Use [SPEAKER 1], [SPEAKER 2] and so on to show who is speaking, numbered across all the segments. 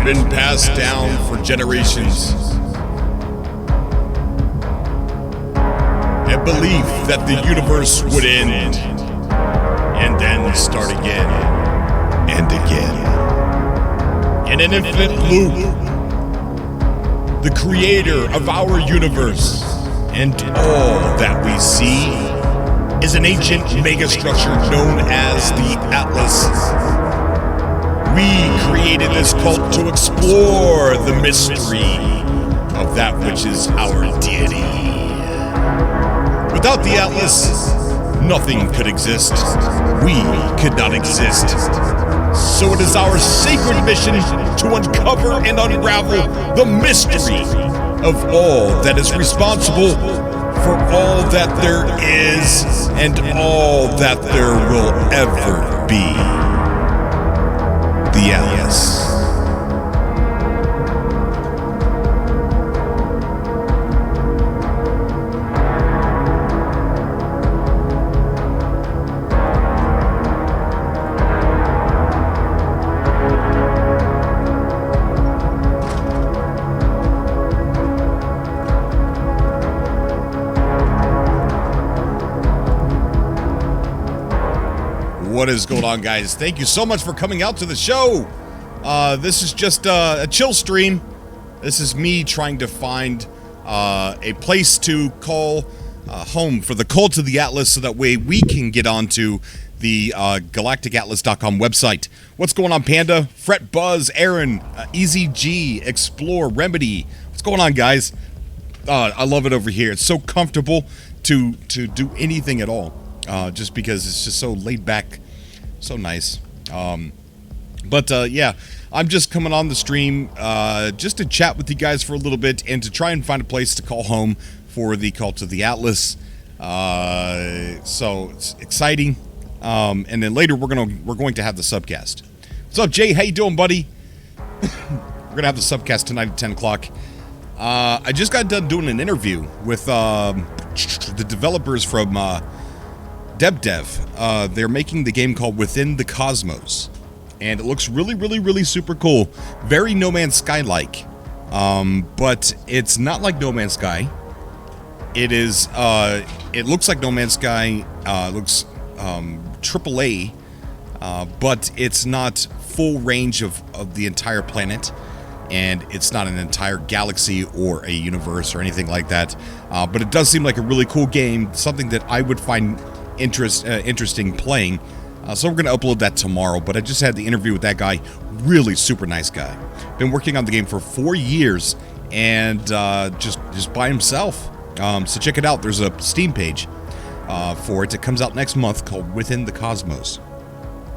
[SPEAKER 1] been passed down for generations. A belief that the universe would end and then start again and again. In an infinite loop, the creator of our universe and all that we see is an ancient megastructure known as the Atlas. We created this cult to explore the mystery of that which is our deity. Without the Atlas, nothing could exist. We could not exist. So it is our sacred mission to uncover and unravel the mystery of all that is responsible for all that there is and all that there will ever be. The Atlas. What is going on, guys? Thank you so much for coming out to the show. This is just a chill stream. This is me trying to find a place to call home for the cult of the Atlas so that way we can get onto the galacticatlas.com website. What's going on, Panda? Fret Buzz, Aaron, Easy G, Explore, Remedy. What's going on, guys? I love it over here. It's so comfortable to do anything at all. Just because it's just so laid back, so nice. Yeah, I'm just coming on the stream just to chat with you guys for a little bit and to try and find a place to call home for the cult of the Atlas. So it's exciting. And then later we're going to have the subcast. What's up, Jay? How you doing, buddy? We're gonna have the subcast tonight at 10 o'clock. I just got done doing an interview with the developers from Dev. They're making the game called Within the Cosmos, and it looks really super cool. Very No Man's Sky-like, but it's not like No Man's Sky. It is. It looks like No Man's Sky. Looks AAA, but it's not full range of the entire planet, and it's not an entire galaxy or a universe or anything like that. But it does seem like a really cool game, something that I would find interesting playing. So we're gonna upload that tomorrow, but I just had the interview with that guy. Really super nice guy. Been working on the game for 4 years, and just by himself. So check it out. There's a Steam page for it. It comes out next month, called Within the Cosmos.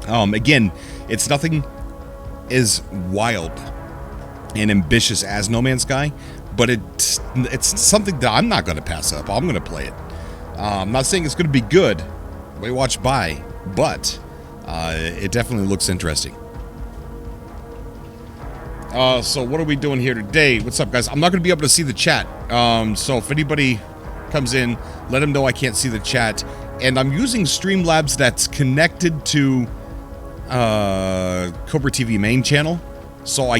[SPEAKER 1] Again, it's nothing as wild and ambitious as No Man's Sky, but it's something that I'm not gonna pass up. I'm gonna play it. I'm not saying it's going to be good, wait, watch by, but it definitely looks interesting. So what are we doing here today? What's up, guys? I'm not going to be able to see the chat, so if anybody comes in, let them know I can't see the chat. And I'm using Streamlabs that's connected to Cobra TV main channel, so I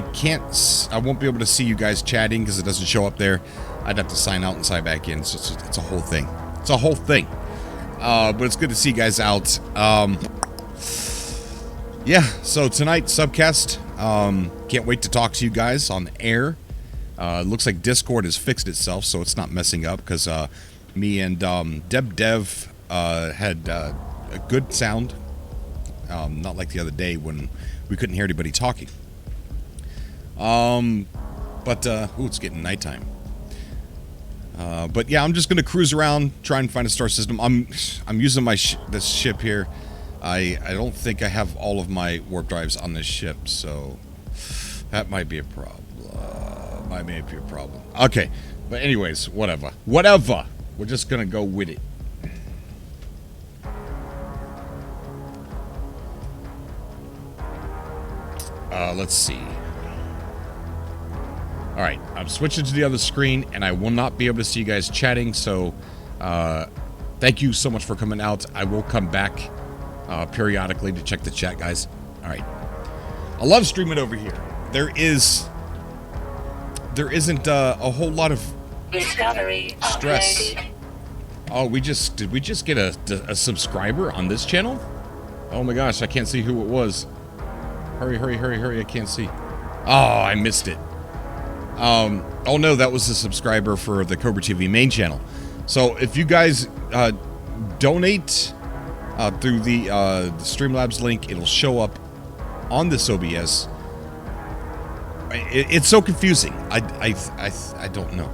[SPEAKER 1] won't be able to see you guys chatting because it doesn't show up there. I'd have to sign out and sign back in, so it's a whole thing. It's a whole thing. But it's good to see you guys out. Yeah, so tonight, subcast. Can't wait to talk to you guys on air. Looks like Discord has fixed itself, so it's not messing up, because me and Dev had a good sound. Not like the other day when we couldn't hear anybody talking. It's getting nighttime. But yeah, I'm just gonna cruise around, try and find a star system. I'm using this ship here. I don't think I have all of my warp drives on this ship, so that might be a problem. Okay, but anyways, whatever. We're just gonna go with it. Let's see. Alright, I'm switching to the other screen, and I will not be able to see you guys chatting, so thank you so much for coming out. I will come back periodically to check the chat, guys. Alright. I love streaming over here. there isn't a whole lot of
[SPEAKER 2] Discovery
[SPEAKER 1] stress.
[SPEAKER 2] uploaded.
[SPEAKER 1] Oh, did we just get a subscriber on this channel? Oh my gosh, I can't see who it was. Hurry, hurry, hurry, hurry, I can't see. Oh, I missed it. Oh no, that was a subscriber for the Cobra TV main channel. So if you guys donate through the Streamlabs link, it'll show up on this OBS. It's so confusing. I don't know.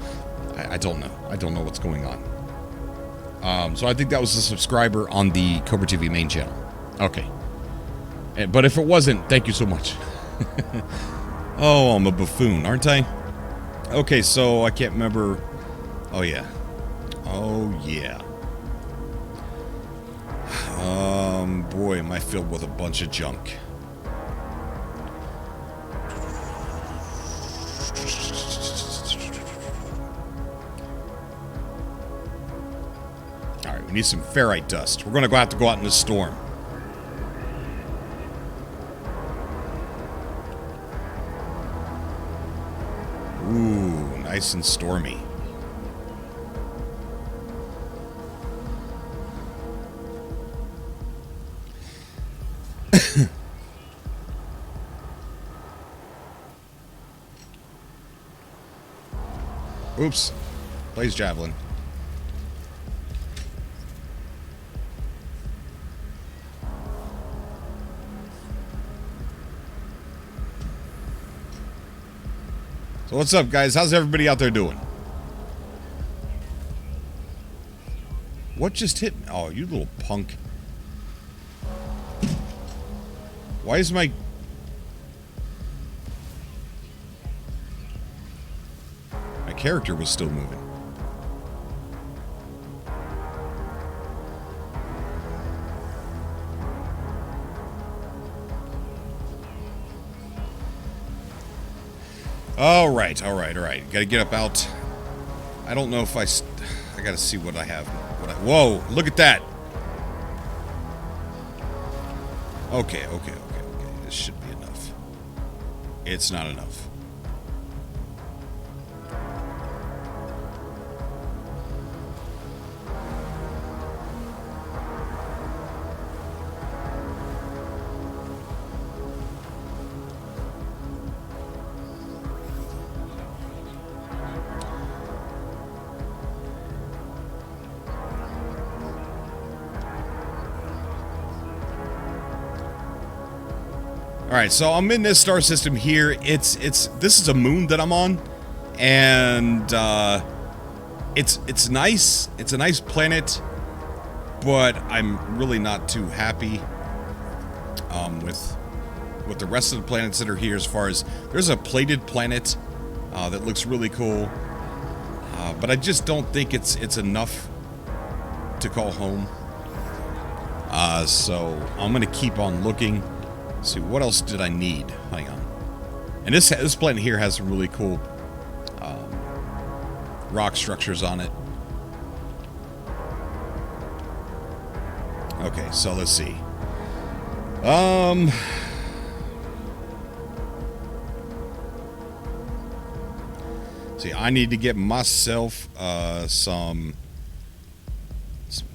[SPEAKER 1] I don't know. I don't know what's going on. So I think that was a subscriber on the Cobra TV main channel. Okay. But if it wasn't, thank you so much. Oh, I'm a buffoon, aren't I? Okay, so I can't remember. Oh, yeah. Oh, yeah. Boy, am I filled with a bunch of junk. Alright, we need some ferrite dust. We're going to have to go out in the storm. Ooh, nice and stormy. Oops. Plays javelin. So what's up, guys? How's everybody out there doing? What just hit me? Oh, you little punk. Why is my... My character was still moving. All right. Gotta get up out. I don't know if I gotta see what I have. Whoa, look at that. Okay. This should be enough. It's not enough. Alright, so I'm in this star system here. This is a moon that I'm on, and it's nice. It's a nice planet, but I'm really not too happy with the rest of the planets that are here. As far as there's a plated planet that looks really cool, but I just don't think it's enough to call home. So I'm gonna keep on looking. Let's see, what else did I need? Hang on. And this planet here has some really cool rock structures on it. Okay, so let's see. See, I need to get myself some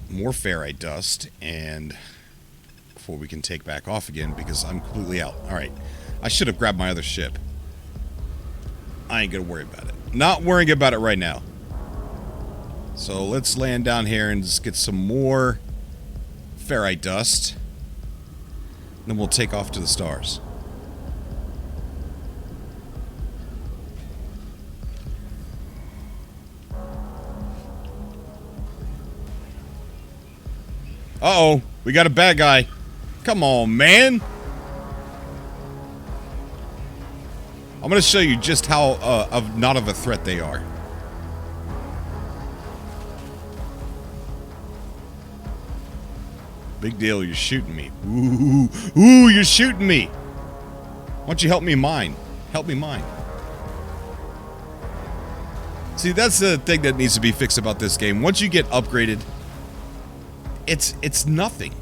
[SPEAKER 1] more ferrite dust and before we can take back off again, because I'm completely out. Alright. I should have grabbed my other ship. I ain't gonna worry about it. Not worrying about it right now. So let's land down here and just get some more ferrite dust. Then we'll take off to the stars. Uh-oh. We got a bad guy. Come on, man. I'm going to show you just how not of a threat they are. Big deal, you're shooting me. Ooh, you're shooting me. Why don't you help me mine? Help me mine. See, that's the thing that needs to be fixed about this game. Once you get upgraded, it's nothing.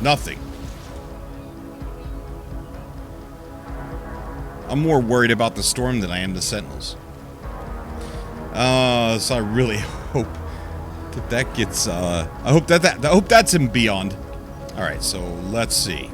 [SPEAKER 1] Nothing. I'm more worried about the storm than I am the Sentinels. So I really hope that gets, I hope that's in Beyond. Alright, so let's see.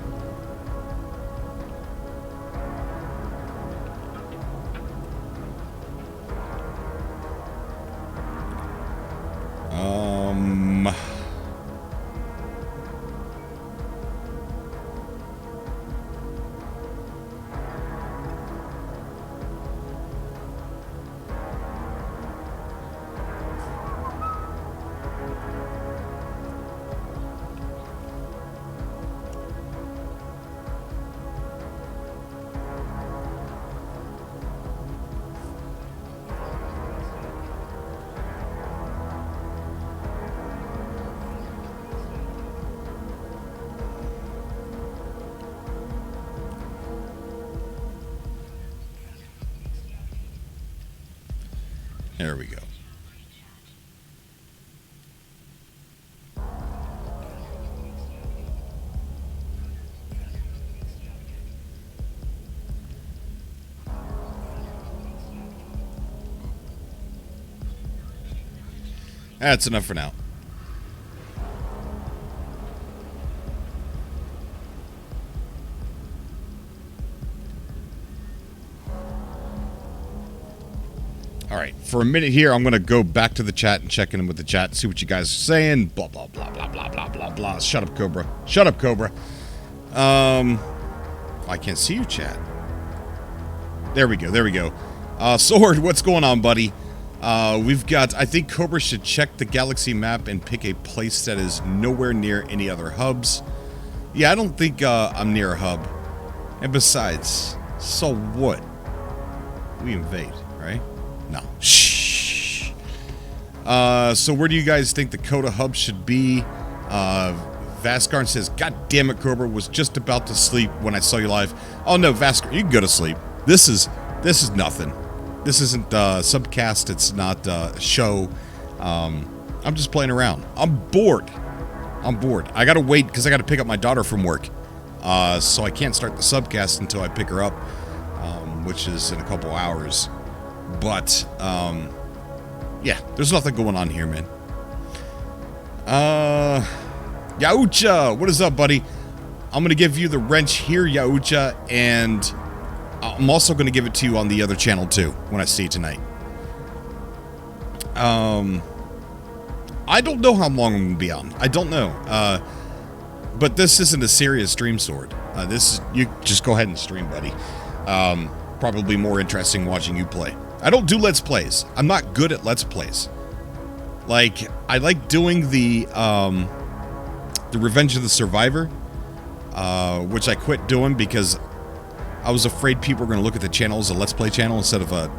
[SPEAKER 1] There we go. That's enough for now. Alright, for a minute here, I'm going to go back to the chat and check in with the chat, see what you guys are saying. Blah, blah, blah, blah, blah, blah, blah, blah. Shut up, Cobra. Shut up, Cobra. I can't see you, chat. There we go, there we go. Sword, what's going on, buddy? We've got, I think Cobra should check the galaxy map and pick a place that is nowhere near any other hubs. Yeah, I don't think I'm near a hub. And besides, so what? We invade, right? No. Shh. So where do you guys think the Coda hub should be? Vascarn says, God damn it, Cobra, was just about to sleep when I saw you live. Oh no, Vascarn, you can go to sleep. This is nothing. This isn't subcast, it's not a show. I'm just playing around. I'm bored. I gotta wait because I gotta pick up my daughter from work. So I can't start the subcast until I pick her up, which is in a couple hours. But, yeah, there's nothing going on here, man. Yaucha, what is up, buddy? I'm gonna give you the wrench here, Yaucha, and I'm also gonna give it to you on the other channel, too, when I see you tonight. I don't know how long I'm gonna be on. I don't know. But this isn't a serious stream, Sword. You just go ahead and stream, buddy. Probably more interesting watching you play. I don't do Let's Plays. I'm not good at Let's Plays. Like, I like doing the Revenge of the Survivor, which I quit doing because I was afraid people were going to look at the channel as a Let's Play channel instead of a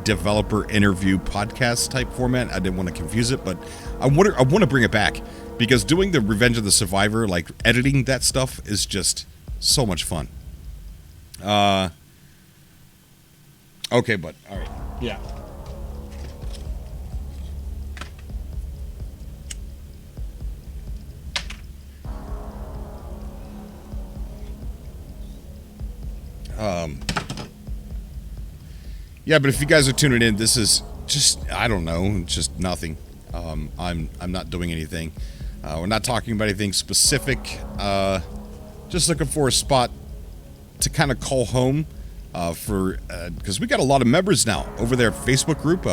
[SPEAKER 1] developer interview podcast type format. I didn't want to confuse it, but I want to bring it back because doing the Revenge of the Survivor, like editing that stuff, is just so much fun. Okay, bud. All right. Yeah. Yeah, but if you guys are tuning in, this is just, I don't know, just nothing. I'm not doing anything. We're not talking about anything specific. Just looking for a spot to kind of call home. Because we got a lot of members now over their Facebook group,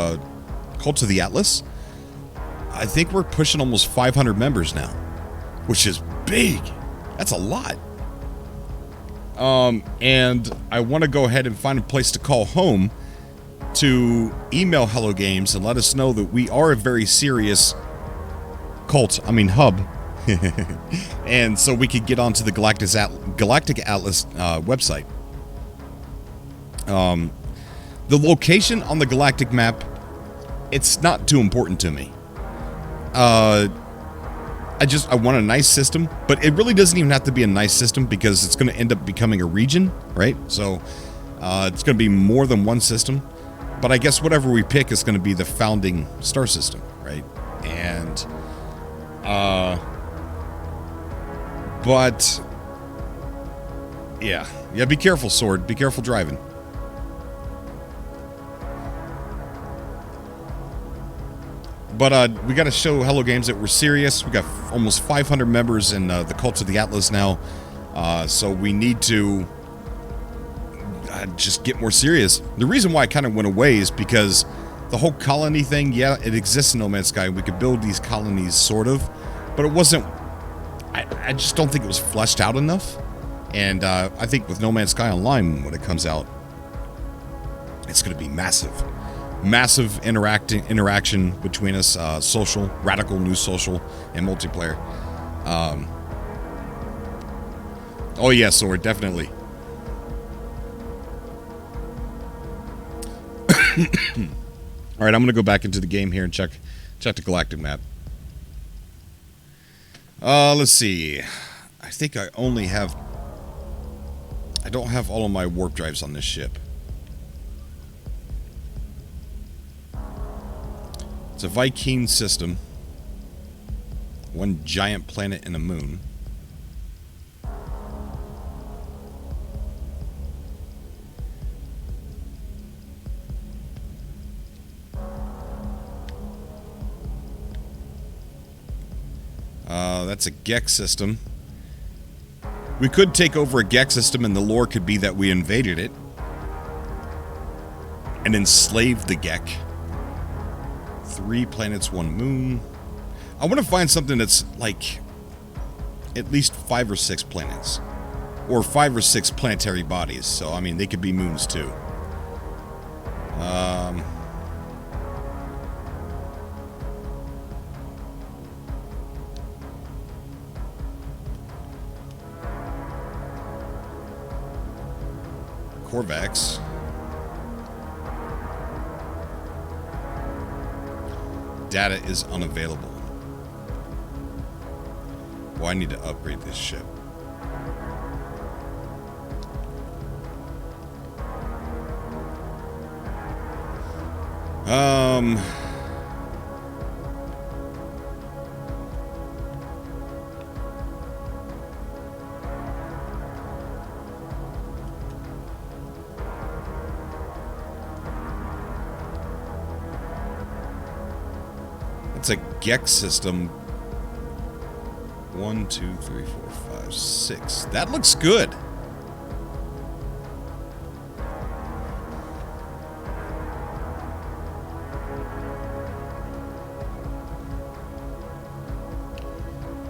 [SPEAKER 1] Cult of the Atlas. I think we're pushing almost 500 members now, which is big. That's a lot. And I want to go ahead and find a place to call home to email Hello Games and let us know that we are a very serious hub. And so we could get onto the Galactic Atlas website. The location on the galactic map, it's not too important to me. I want a nice system, but it really doesn't even have to be a nice system because it's going to end up becoming a region, right? So, it's going to be more than one system, but I guess whatever we pick is going to be the founding star system, right? And, But yeah, be careful, Sword. Be careful driving. But we got to show Hello Games that we're serious. We got almost 500 members in the Cult of the Atlas now, so we need to just get more serious. The reason why I kind of went away is because the whole colony thing, yeah, it exists in No Man's Sky. We could build these colonies, sort of, but it wasn't. I just don't think it was fleshed out enough. And I think with No Man's Sky Online, when it comes out, it's going to be massive. Massive interaction between us, social, radical new social, and multiplayer. Oh yeah, Sword, definitely. All right, I'm gonna go back into the game here and check the galactic map. Let's see. I think I don't have all of my warp drives on this ship. It's a Viking system. One giant planet and a moon. That's a Gex system. We could take over a Gex system and the lore could be that we invaded it and enslaved the Gek. 3 planets, 1 moon. I want to find something that's like at least 5 or 6 planets. Or 5 or 6 planetary bodies. So, I mean, they could be moons too. Corvax. Data is unavailable. Well, I need to upgrade this ship. It's a Gex system. 1, 2, 3, 4, 5, 6. That looks good.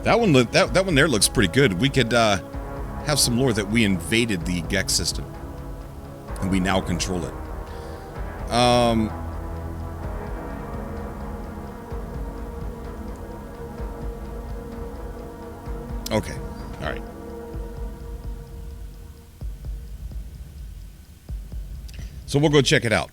[SPEAKER 1] That one there looks pretty good. We could have some lore that we invaded the Gex system and we now control it. Okay. All right. So we'll go check it out.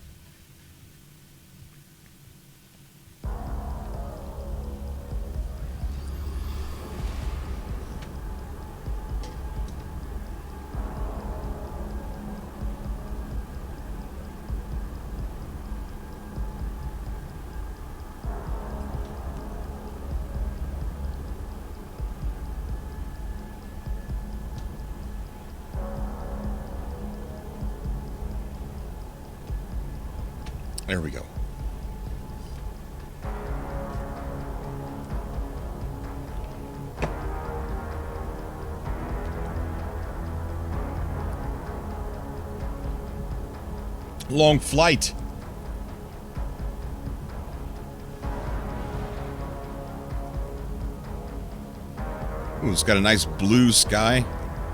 [SPEAKER 1] There we go. Long flight. Ooh, it's got a nice blue sky,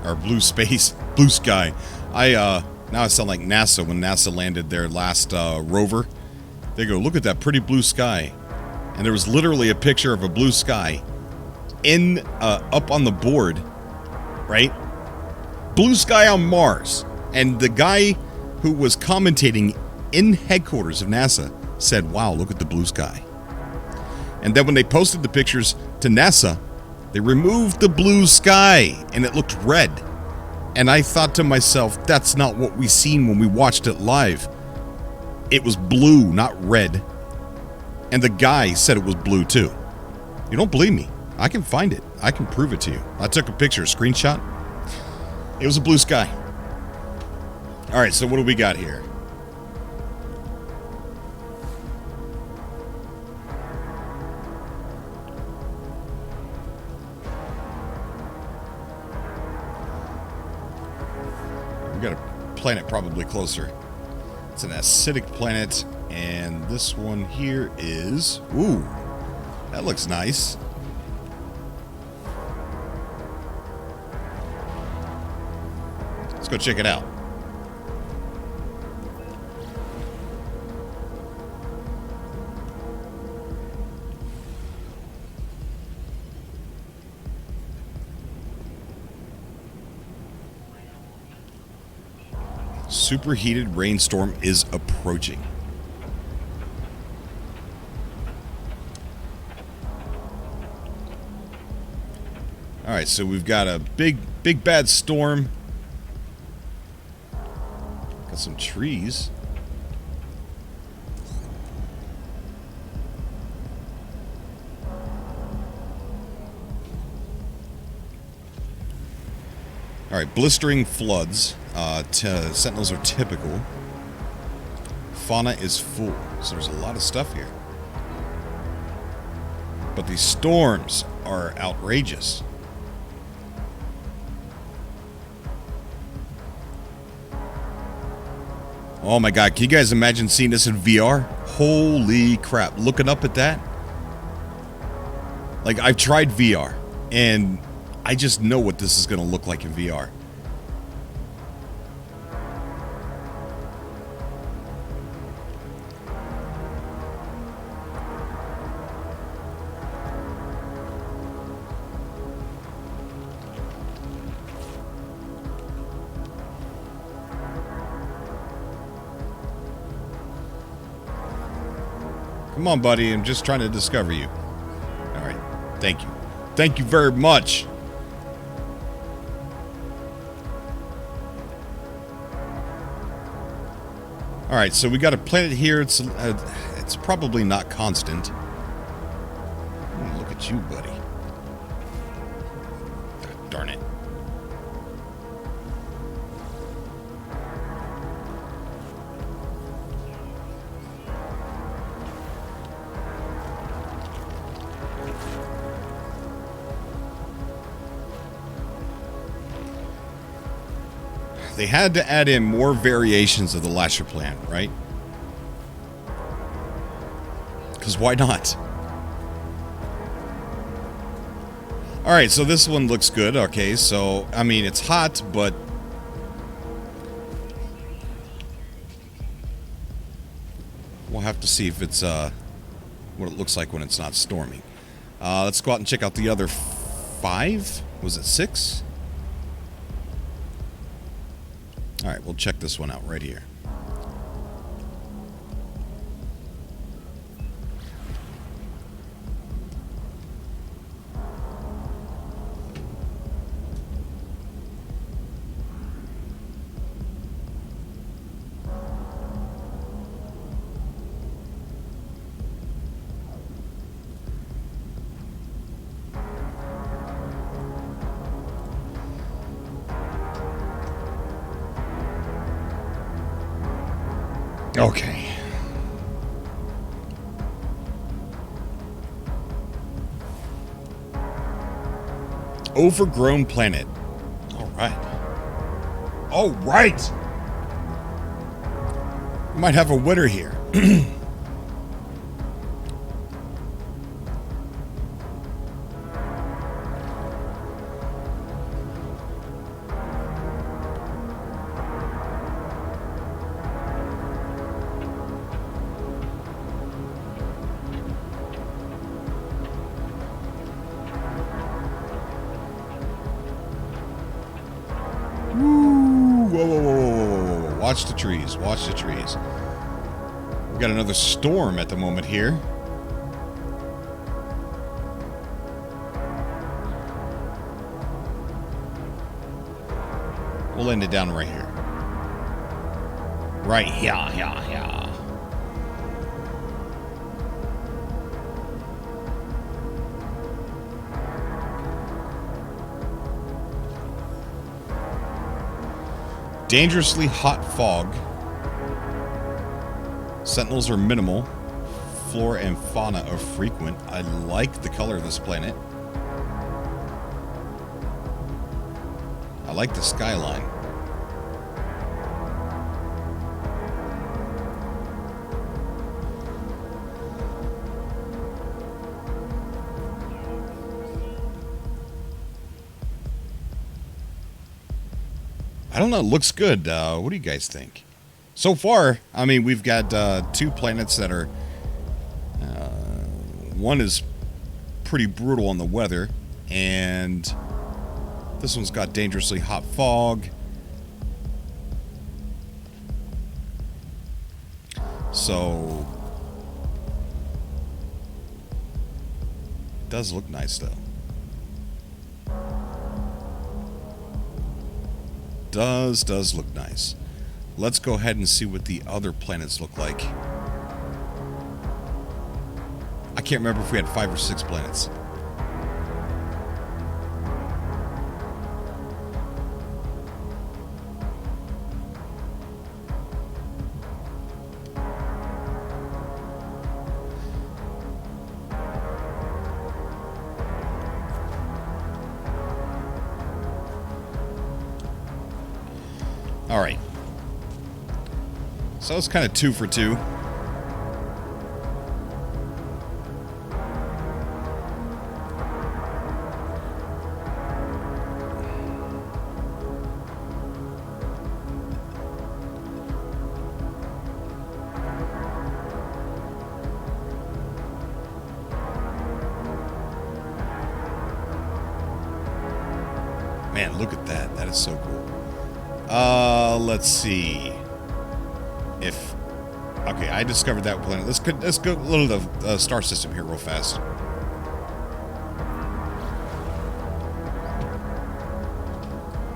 [SPEAKER 1] or blue space, blue sky. Now I sound like NASA when NASA landed their last rover. They go, look at that pretty blue sky. And there was literally a picture of a blue sky in up on the board, right? Blue sky on Mars. And the guy who was commentating in headquarters of NASA said, wow, look at the blue sky. And then when they posted the pictures to NASA, they removed the blue sky and it looked red. And I thought to myself, that's not what we seen when we watched it live. It was blue, not red. And the guy said it was blue too. You don't believe me? I can find it. I can prove it to you. I took a picture, a screenshot. It was a blue sky. All right, so what do we got here? We got a planet probably closer. It's an acidic planet, and this one here is... Ooh, that looks nice. Let's go check it out. Superheated rainstorm is approaching. All right, so we've got a big bad storm. Got some trees. All right, blistering floods. Sentinels are typical. Fauna is full, so there's a lot of stuff here. But these storms are outrageous. Oh my god, can you guys imagine seeing this in VR? Holy crap, looking up at that. Like, I've tried VR, and I just know what this is going to look like in VR. Come on, buddy. I'm just trying to discover you. All right. Thank you. Thank you very much. All right. So we got a planet here. It's probably not constant. Look at you, buddy. God darn it. They had to add in more variations of the Lasher plan, right? Because why not? Alright, so this one looks good. Okay, so, I mean, it's hot, but... we'll have to see if it's, what it looks like when it's not storming. Let's go out and check out the other 5? Was it 6? Alright, we'll check this one out right here. Okay. Overgrown Planet. All right. All right. We might have a winner here. Watch the trees. Watch the trees. We've got another storm at the moment here. We'll end it down right here. Right here, here, here. Dangerously hot fog. Sentinels are minimal. Flora and fauna are frequent. I like the color of this planet. I like the skyline. I don't know. It looks good. What do you guys think? So far, I mean, we've got 2 planets that are... one is pretty brutal on the weather, and this one's got dangerously hot fog. So... it does look nice, though. Does look nice. Let's go ahead and see what the other planets look like. I can't remember if we had 5 or 6 planets. All right. So it's kind of 2 for 2. Man, look at that. That is so cool. Let's see. If... okay, I discovered that planet. Let's go a little of the star system here real fast.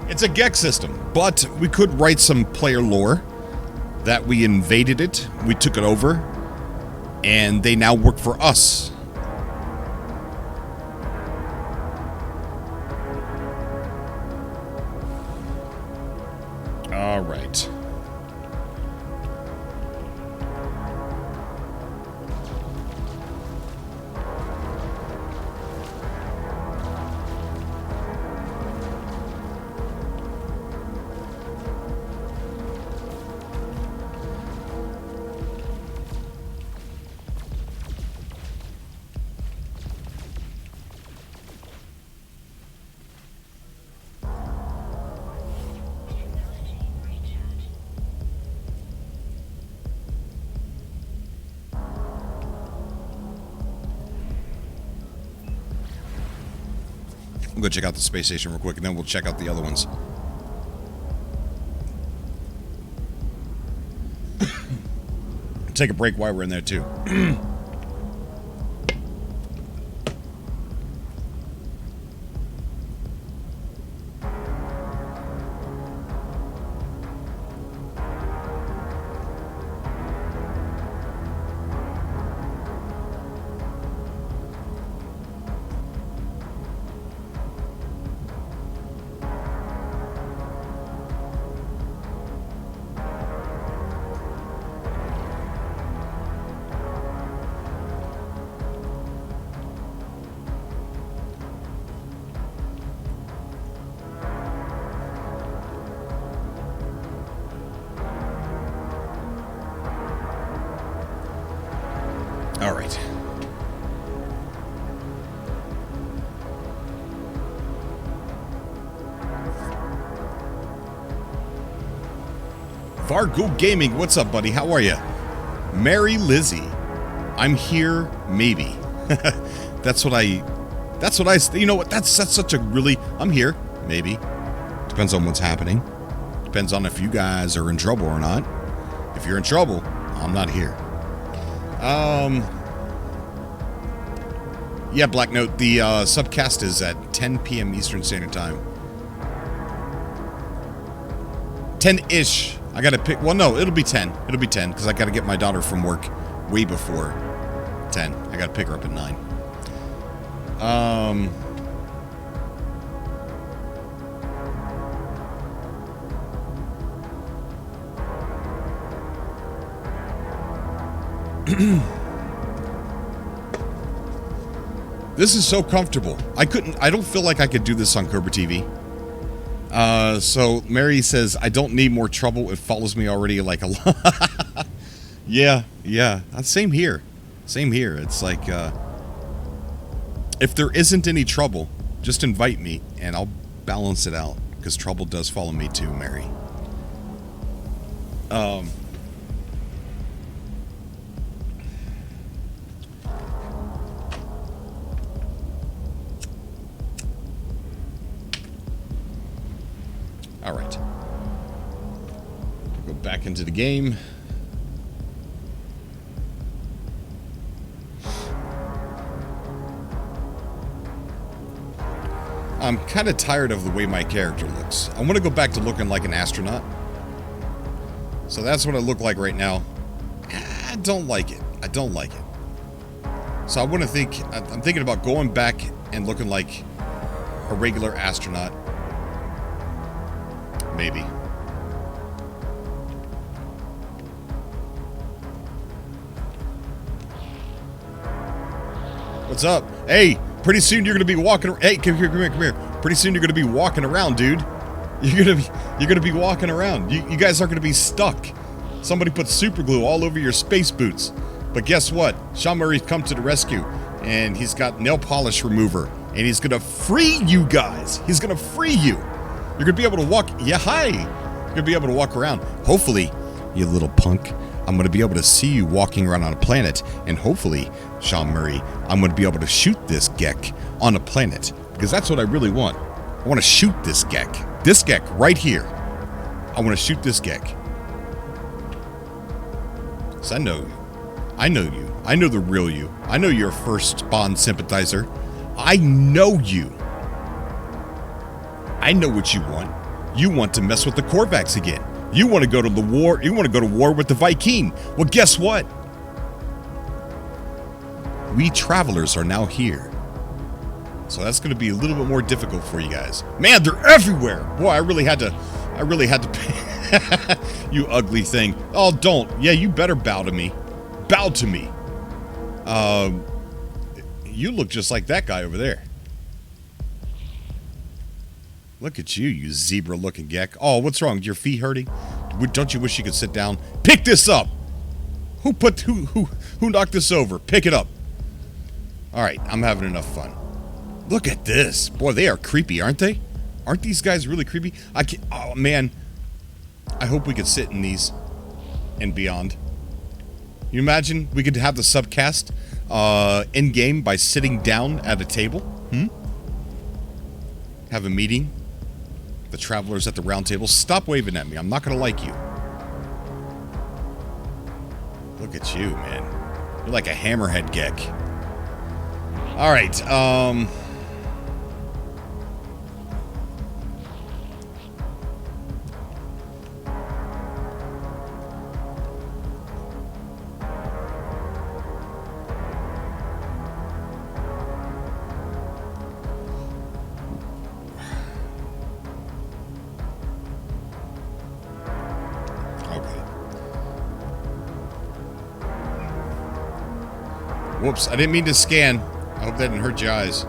[SPEAKER 1] It's a Gex system, but we could write some player lore that we invaded it, we took it over, and they now work for us. All right. I'm going to check out the space station real quick, and then we'll check out the other ones. Take a break while we're in there, too. All right. Vargo Gaming, what's up, buddy? How are you? Mary Lizzie, I'm here, maybe. That's what I, you know what, that's such a really, I'm here, maybe. Depends on what's happening. Depends on if you guys are in trouble or not. If you're in trouble, I'm not here. Yeah, Black Note, the subcast is at 10 p.m. Eastern Standard Time. 10-ish. I gotta pick, well, no, it'll be 10. It'll be 10, because I gotta get my daughter from work way before 10. I gotta pick her up at 9. This is so comfortable. I don't feel like I could do this on Cobra TV. So Mary says, I don't need more trouble. It follows me already like a lot. Yeah. Same here. It's like, if there isn't any trouble, just invite me and I'll balance it out. Because trouble does follow me too, Mary. All right. Go back into the game. I'm kind of tired of the way my character looks. I want to go back to looking like an astronaut. So that's what I look like right now. I don't like it. So I want to I'm thinking about going back and looking like a regular astronaut. Maybe. What's up? Hey, pretty soon you're gonna be walking. Hey, come here. Pretty soon you're gonna be walking around, dude. You're gonna be walking around. You guys aren't gonna be stuck. Somebody put super glue all over your space boots. But guess what? Sean Murray's come to the rescue, and he's got nail polish remover, and he's gonna free you guys. He's gonna free you. You're gonna be able to walk. Yeah, hi. You're gonna be able to walk around. Hopefully, you little punk, I'm gonna be able to see you walking around on a planet, and hopefully, Sean Murray, I'm gonna be able to shoot this geck on a planet, because that's what I really want. I want to shoot this geck. This geck right here. I want to shoot this geck. Because I know you. I know you. I know the real you. I know you're a first Spawn sympathizer. I know you. I know what you want. You want to mess with the Korvax again. You want to go to the war. You want to go to war with the Viking. Well, guess what? We travelers are now here. So that's going to be a little bit more difficult for you guys. Man, they're everywhere. Boy, I really had to pay. You ugly thing. Oh, don't. Yeah, you better bow to me. Bow to me. You look just like that guy over there. Look at you, you zebra-looking geck. Oh, what's wrong? Your feet hurting? Don't you wish you could sit down? Pick this up. Who knocked this over? Pick it up. All right, I'm having enough fun. Look at this. Boy, they are creepy, aren't they? Aren't these guys really creepy? Oh, man. I hope we could sit in these and beyond. You imagine we could have the subcast in-game by sitting down at a table? Have a meeting? The travelers at the round table. Stop waving at me. I'm not going to like you. Look at you, man. You're like a hammerhead geck. All right, whoops, I didn't mean to scan. I hope that didn't hurt your eyes.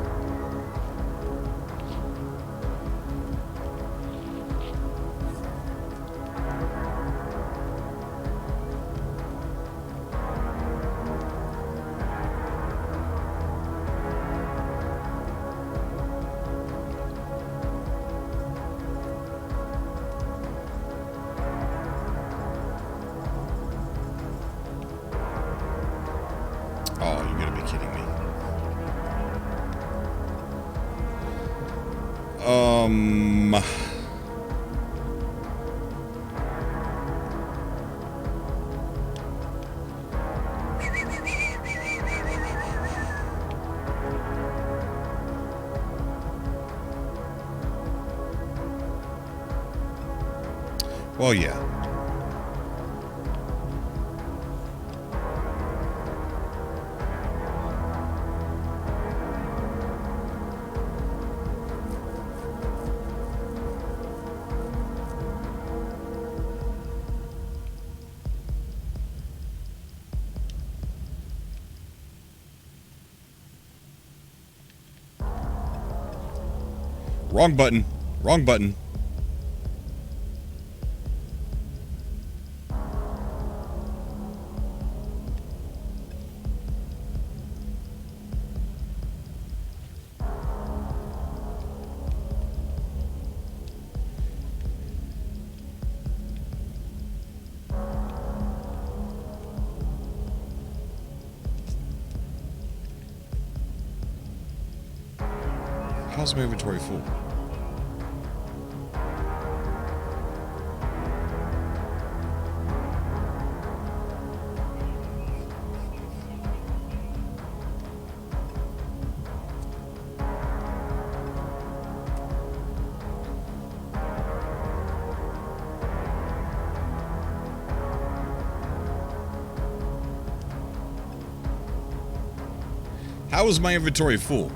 [SPEAKER 1] Well, yeah. Wrong button. Wrong button. How's my inventory full? How is my inventory full?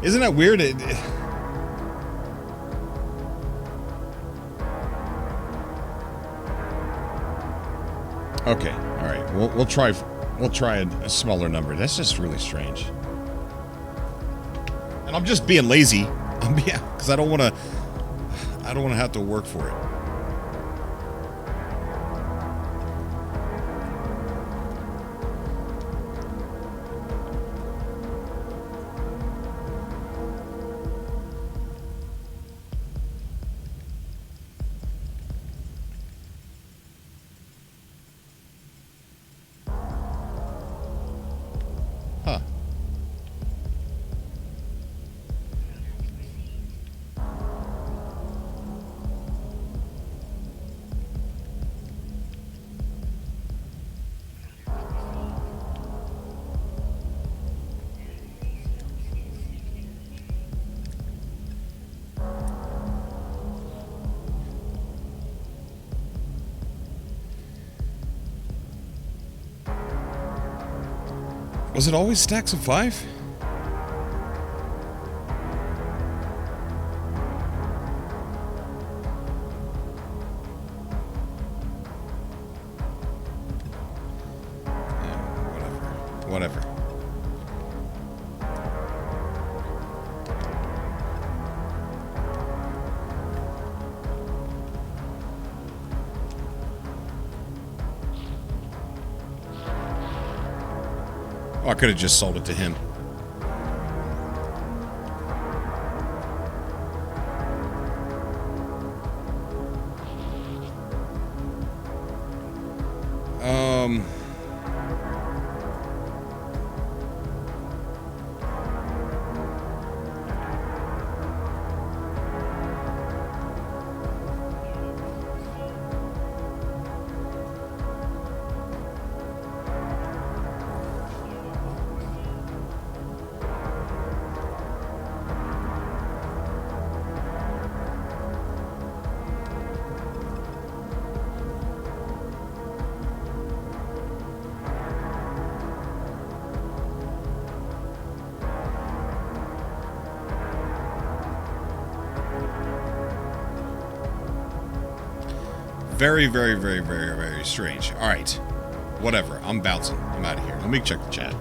[SPEAKER 1] Isn't that weird? Okay, all right. We'll try a smaller number. That's just really strange. And I'm just being lazy. Because I don't want to have to work for it. Was it always stacks of 5? Whatever. Oh, I could have just sold it to him. Very, very, very, very, very strange. All right. Whatever. I'm bouncing. I'm out of here. Let me check the chat.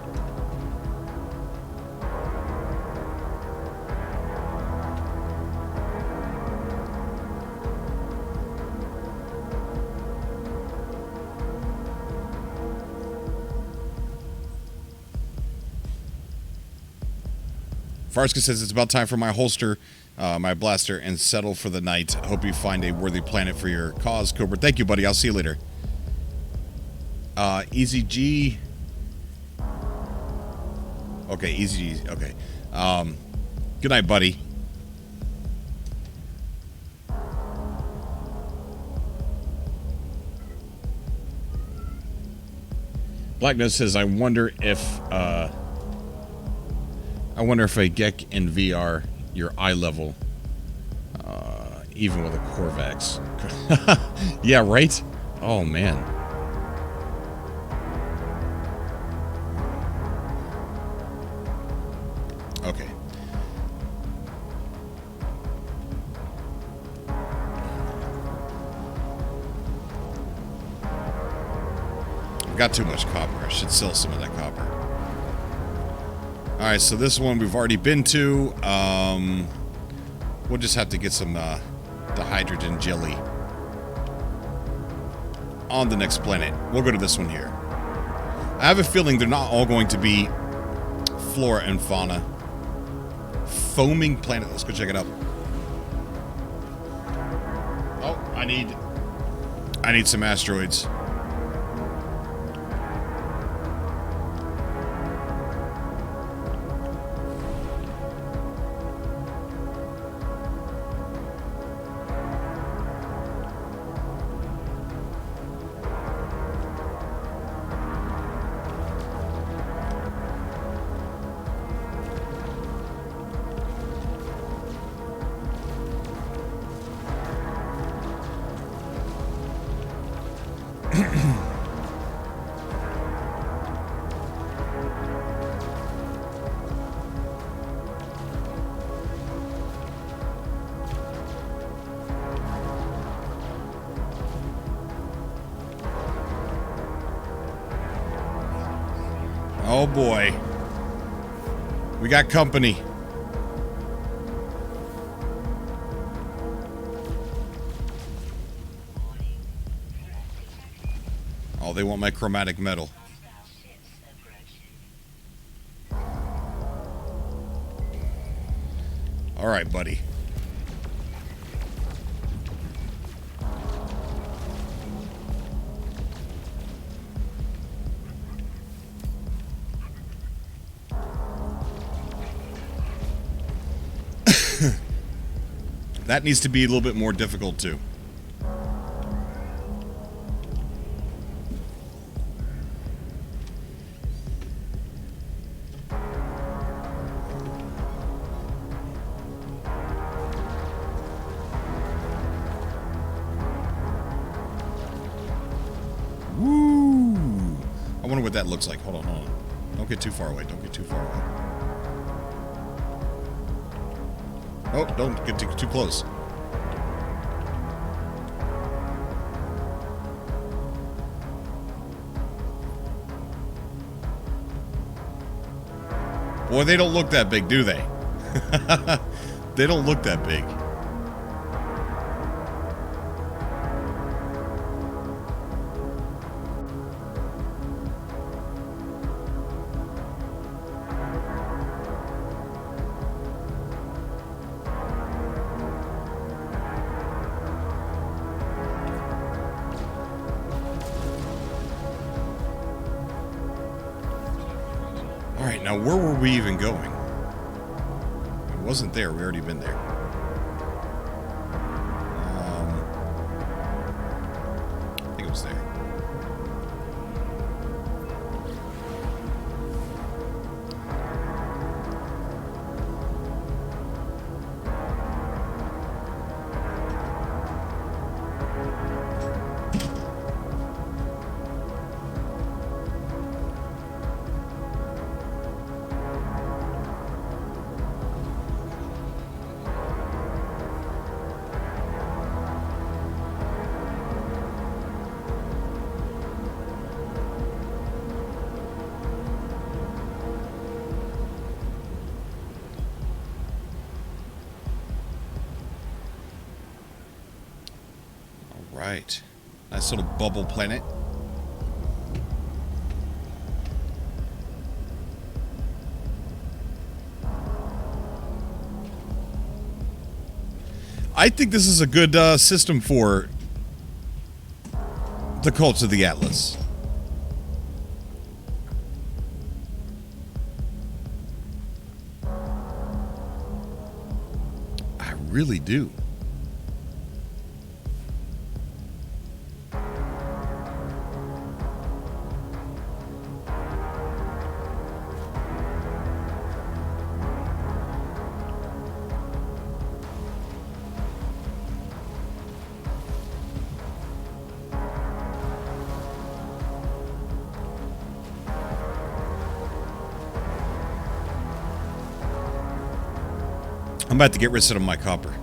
[SPEAKER 1] Farska says it's about time for my holster, my blaster, and settle for the night. Hope you find a worthy planet for your cause, Cobra. Thank you, buddy. I'll see you later. Easy G. Okay, Easy G. Okay. Good night, buddy. Blackness says, I wonder if a Gek in VR, your eye level, even with a Corvax. Yeah, right? Oh, man. Okay. I've got too much copper. I should sell some of that copper. Alright, so this one we've already been to. We'll just have to get some the hydrogen jelly on the next planet. We'll go to this one here. I have a feeling they're not all going to be flora and fauna. Foaming planet. Let's go check it out. Oh, I need some asteroids. Oh boy. We got company. Oh, they want my chromatic metal. All right, buddy. That needs to be a little bit more difficult, too. Woo! I wonder what that looks like. Hold on, hold on. Don't get too far away. Don't get too far away. Oh, don't get too close. Boy, they don't look that big, do they? They don't look that big. Alright, now where were we even going? It wasn't there. We already been there. I think it was there. Right. Nice little bubble planet. I think this is a good system for the Cults of the Atlas. I really do. I'm about to get rid of my copper.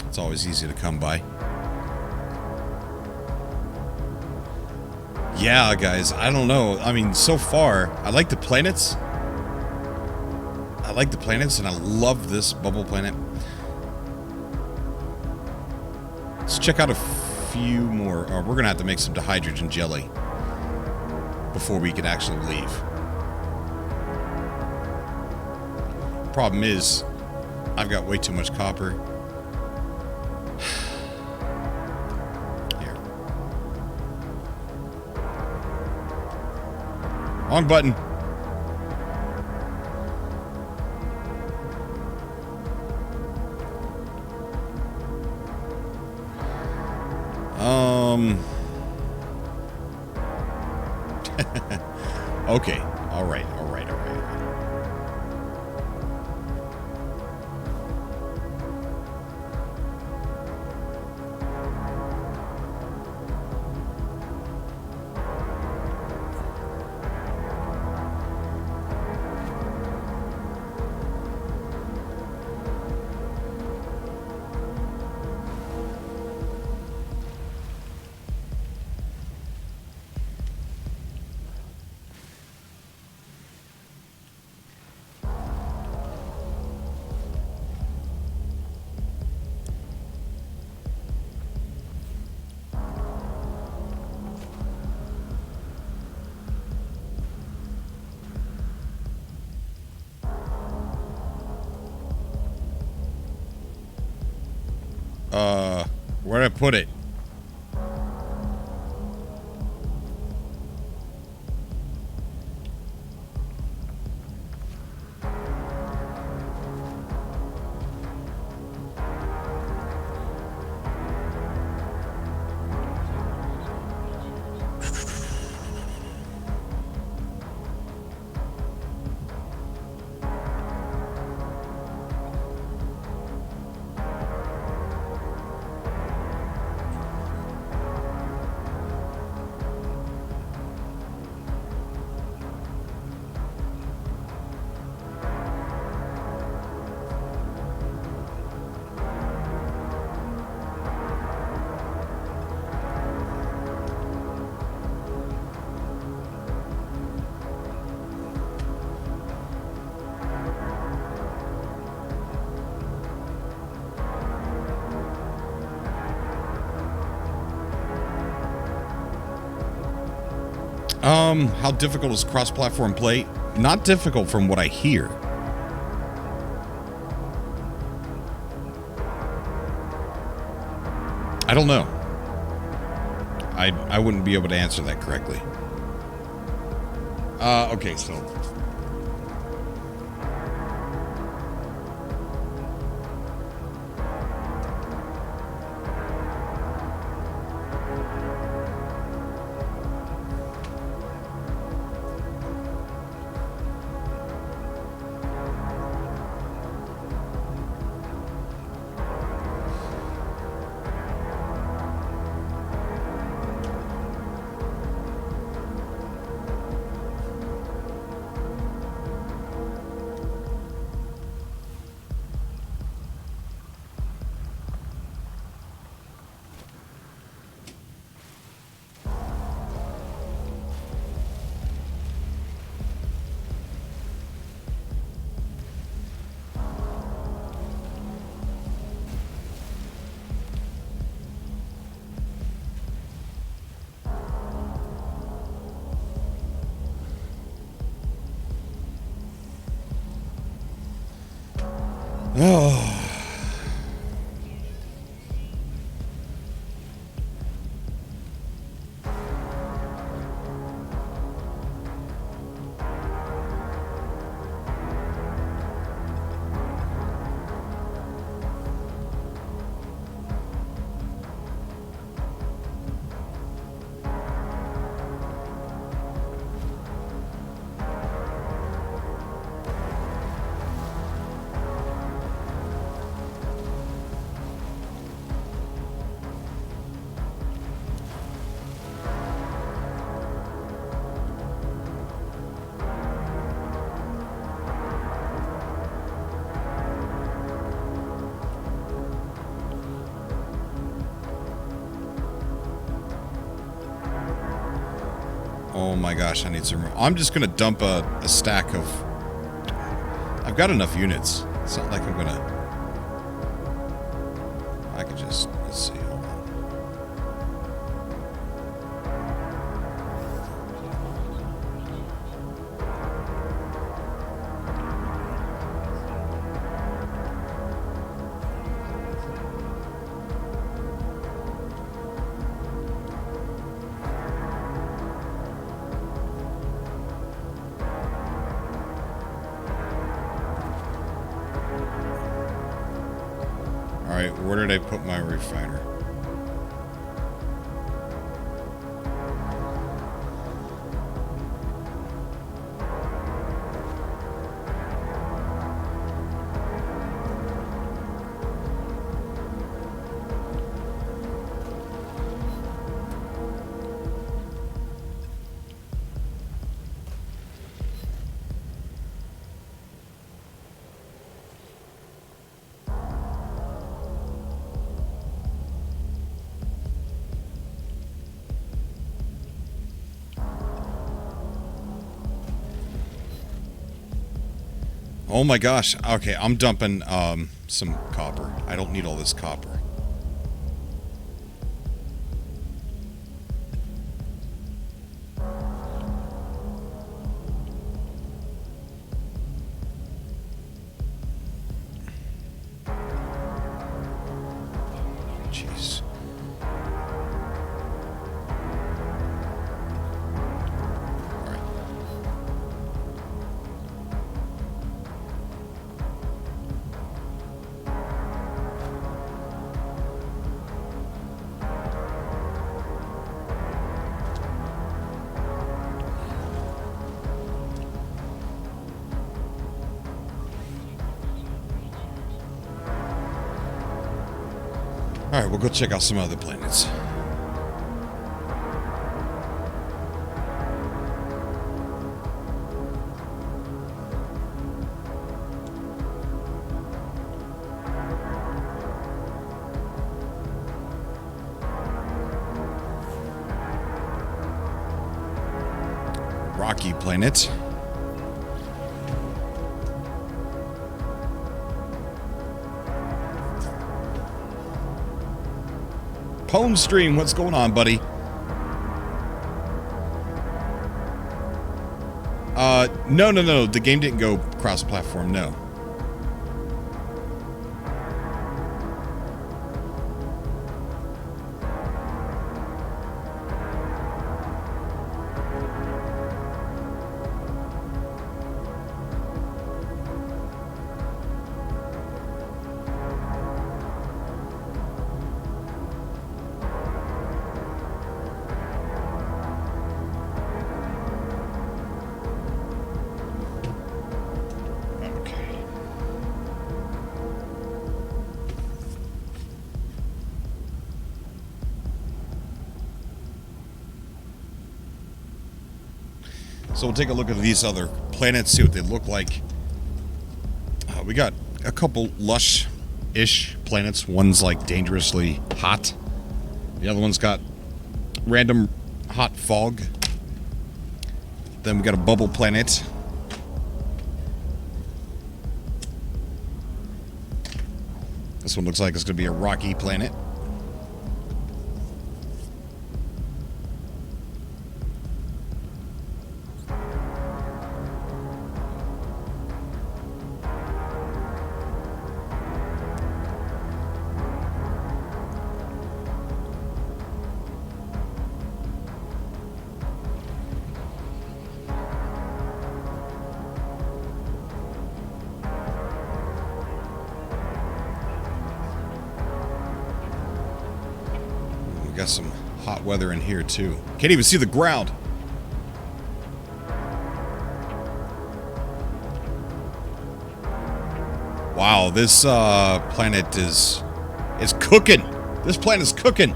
[SPEAKER 1] It's always easy to come by. Yeah, guys, I don't know. I mean, so far, I like the planets. I like the planets, and I love this bubble planet. Let's check out a few more. We're going to have to make some dihydrogen jelly before we can actually leave. Problem is, I've got way too much copper. Here. Wrong button. Okay. All right. Where'd I put it? How difficult is cross-platform play? Not difficult from what I hear. I don't know. I wouldn't be able to answer that correctly. Okay, so... Oh. Oh my gosh, I need some room. I'm just gonna dump a stack of... I've got enough units. It's not like I'm gonna... I could just... Let's see, hold on. Alright, where did I put my refiner? Oh my gosh. Okay, I'm dumping some copper. I don't need all this copper. Jeez. Alright, we'll go check out some other planets. Rocky planet. Home stream, what's going on, buddy? No. The game didn't go cross-platform, no. So we'll take a look at these other planets, see what they look like. We got a couple lush-ish planets. One's like dangerously hot. The other one's got random hot fog. Then we got a bubble planet. This one looks like it's going to be a rocky planet. Got some hot weather in here too. Can't even see the ground. Wow, this planet is cooking. This planet's cooking.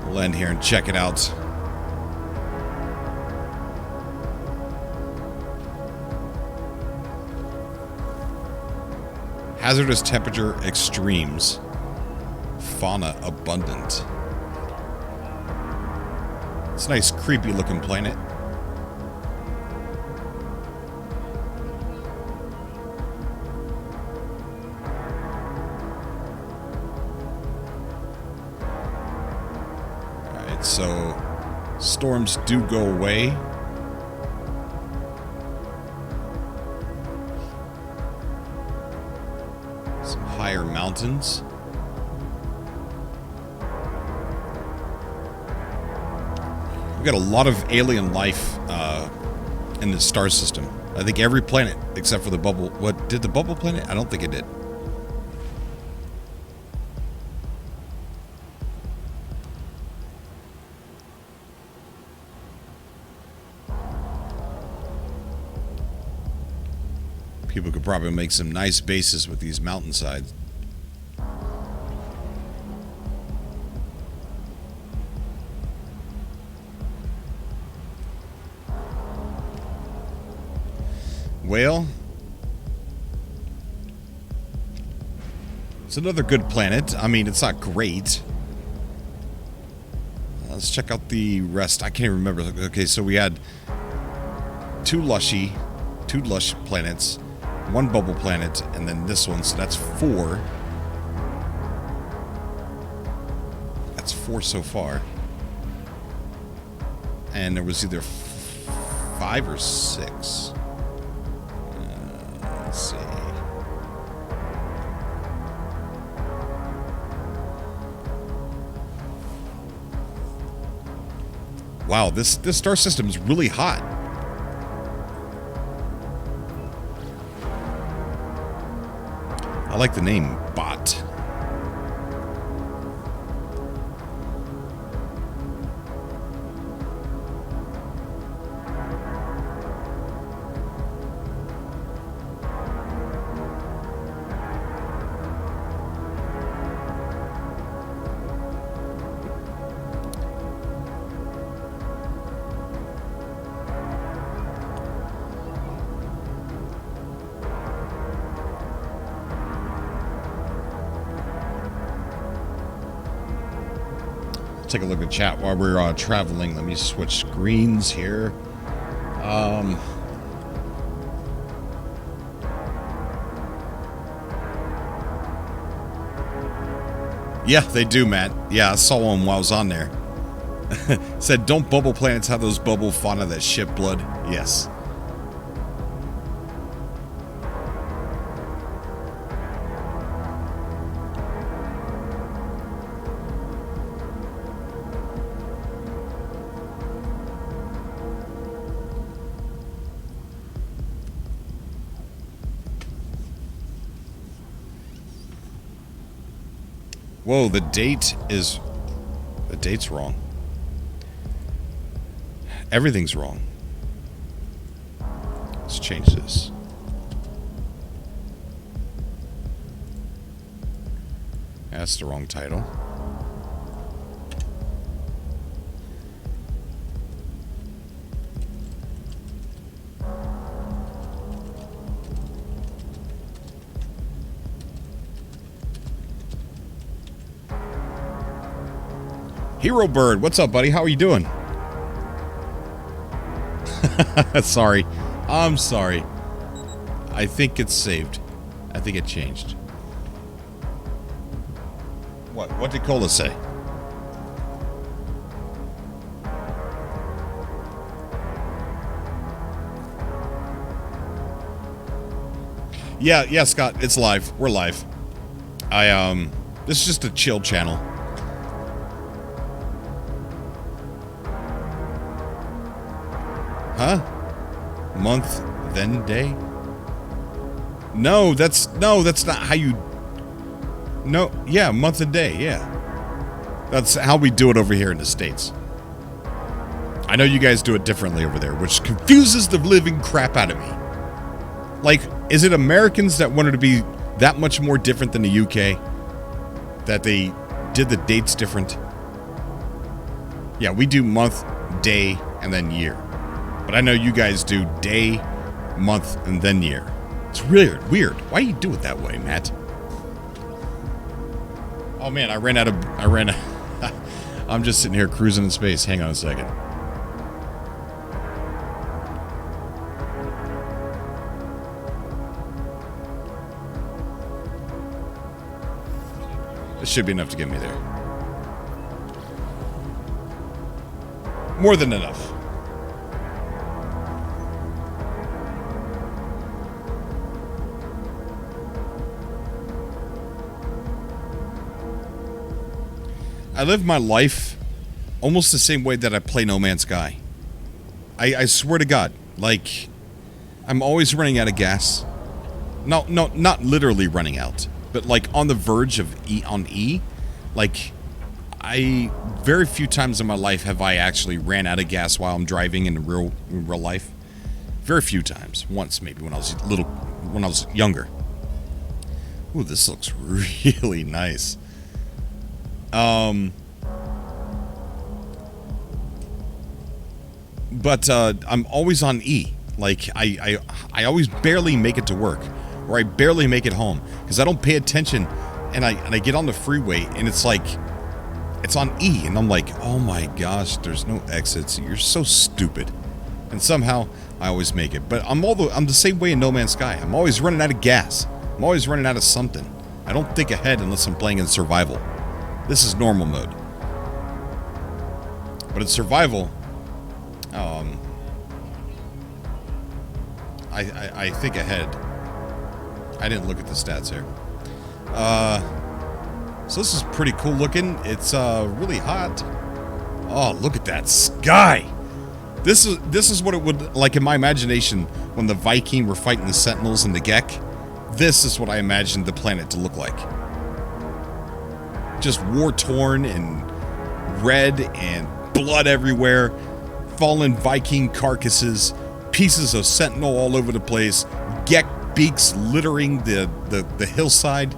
[SPEAKER 1] We'll end here and check it out. Hazardous temperature extremes. Fauna abundant. It's a nice, creepy looking planet. Alright, so storms do go away. Some higher mountains. We've got a lot of alien life in the star system. I think every planet except for the bubble. What did the bubble planet? I don't think it did. People could probably make some nice bases with these mountainsides. Well, it's another good planet. I mean, it's not great. Let's check out the rest. I can't even remember. Okay, so we had two lush planets, one bubble planet, and then this one. So that's 4. That's 4 so far. And there was either 5 or 6. Let's see. Wow, this star system is really hot. I like the name Bot. Take a look at chat while we're traveling. Let me switch screens here. Yeah, they do, Matt. Yeah, I saw one while I was on there. Said, don't bubble planets have those bubble fauna that shit blood? Yes. Whoa, the date's wrong. Everything's wrong. Let's change this. That's the wrong title. Hero Bird, what's up, buddy? How are you doing? Sorry. I'm sorry. I think it's saved. I think it changed. What did Cola say? Yeah, Scott, it's live. We're live. This is just a chill channel. Huh? Month, then day? No, that's not how you... No, yeah, month and day, yeah. That's how we do it over here in the States. I know you guys do it differently over there, which confuses the living crap out of me. Like, is it Americans that wanted to be that much more different than the UK? That they did the dates different? Yeah, we do month, day, and then year. But I know you guys do day, month, and then year. It's weird. Weird. Why do you do it that way, Matt? Oh man, I ran. I'm just sitting here cruising in space. Hang on a second. This should be enough to get me there. More than enough. I live my life almost the same way that I play No Man's Sky. I swear to God, like, I'm always running out of gas. No, not literally running out, but like on the verge of E. Like, very few times in my life have I actually ran out of gas while I'm driving in real life. Very few times. Once maybe when I was younger. Ooh, this looks really nice. But I'm always on E. Like, I always barely make it to work, or I barely make it home because I don't pay attention, and I get on the freeway and it's like it's on E, and I'm like, oh my gosh, there's no exits. You're so stupid, and somehow I always make it. But I'm the same way in No Man's Sky. I'm always running out of gas. I'm always running out of something. I don't think ahead unless I'm playing in survival. This is normal mode. But in survival, I think ahead. I didn't look at the stats here. So this is pretty cool looking. It's really hot. Oh, look at that sky. This is what it would like in my imagination when the Viking were fighting the Sentinels and the Gek. This is what I imagined the planet to look like. Just war-torn and red and blood everywhere, fallen Viking carcasses, pieces of Sentinel all over the place, Gek beaks littering the hillside.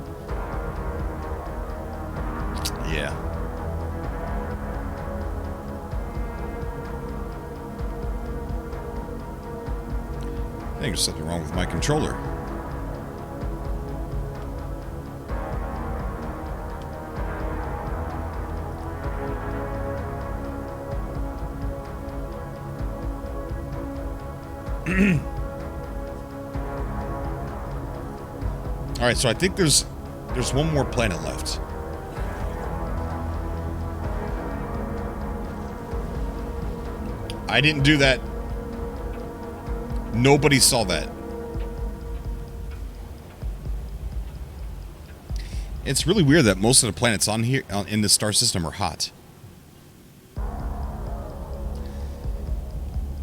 [SPEAKER 1] Yeah. I think there's something wrong with my controller. Alright, so I think there's one more planet left. I didn't do that. Nobody saw that. It's really weird that most of the planets on here in the star system are hot.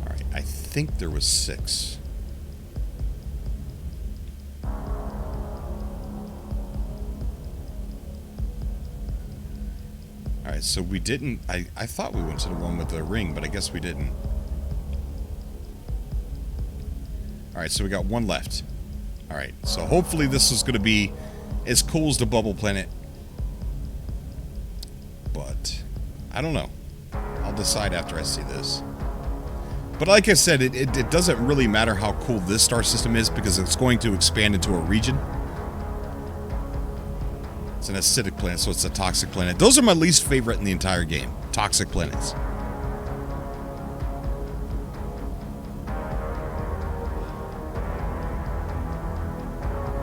[SPEAKER 1] Alright, I think there was 6. Alright, so we didn't... I thought we went to the one with the ring, but I guess we didn't. Alright, so we got 1 left. Alright, so hopefully this is going to be as cool as the Bubble Planet. But, I don't know. I'll decide after I see this. But like I said, it doesn't really matter how cool this star system is because it's going to expand into a region. It's an acidic planet, so it's a toxic planet. Those are my least favorite in the entire game. Toxic planets.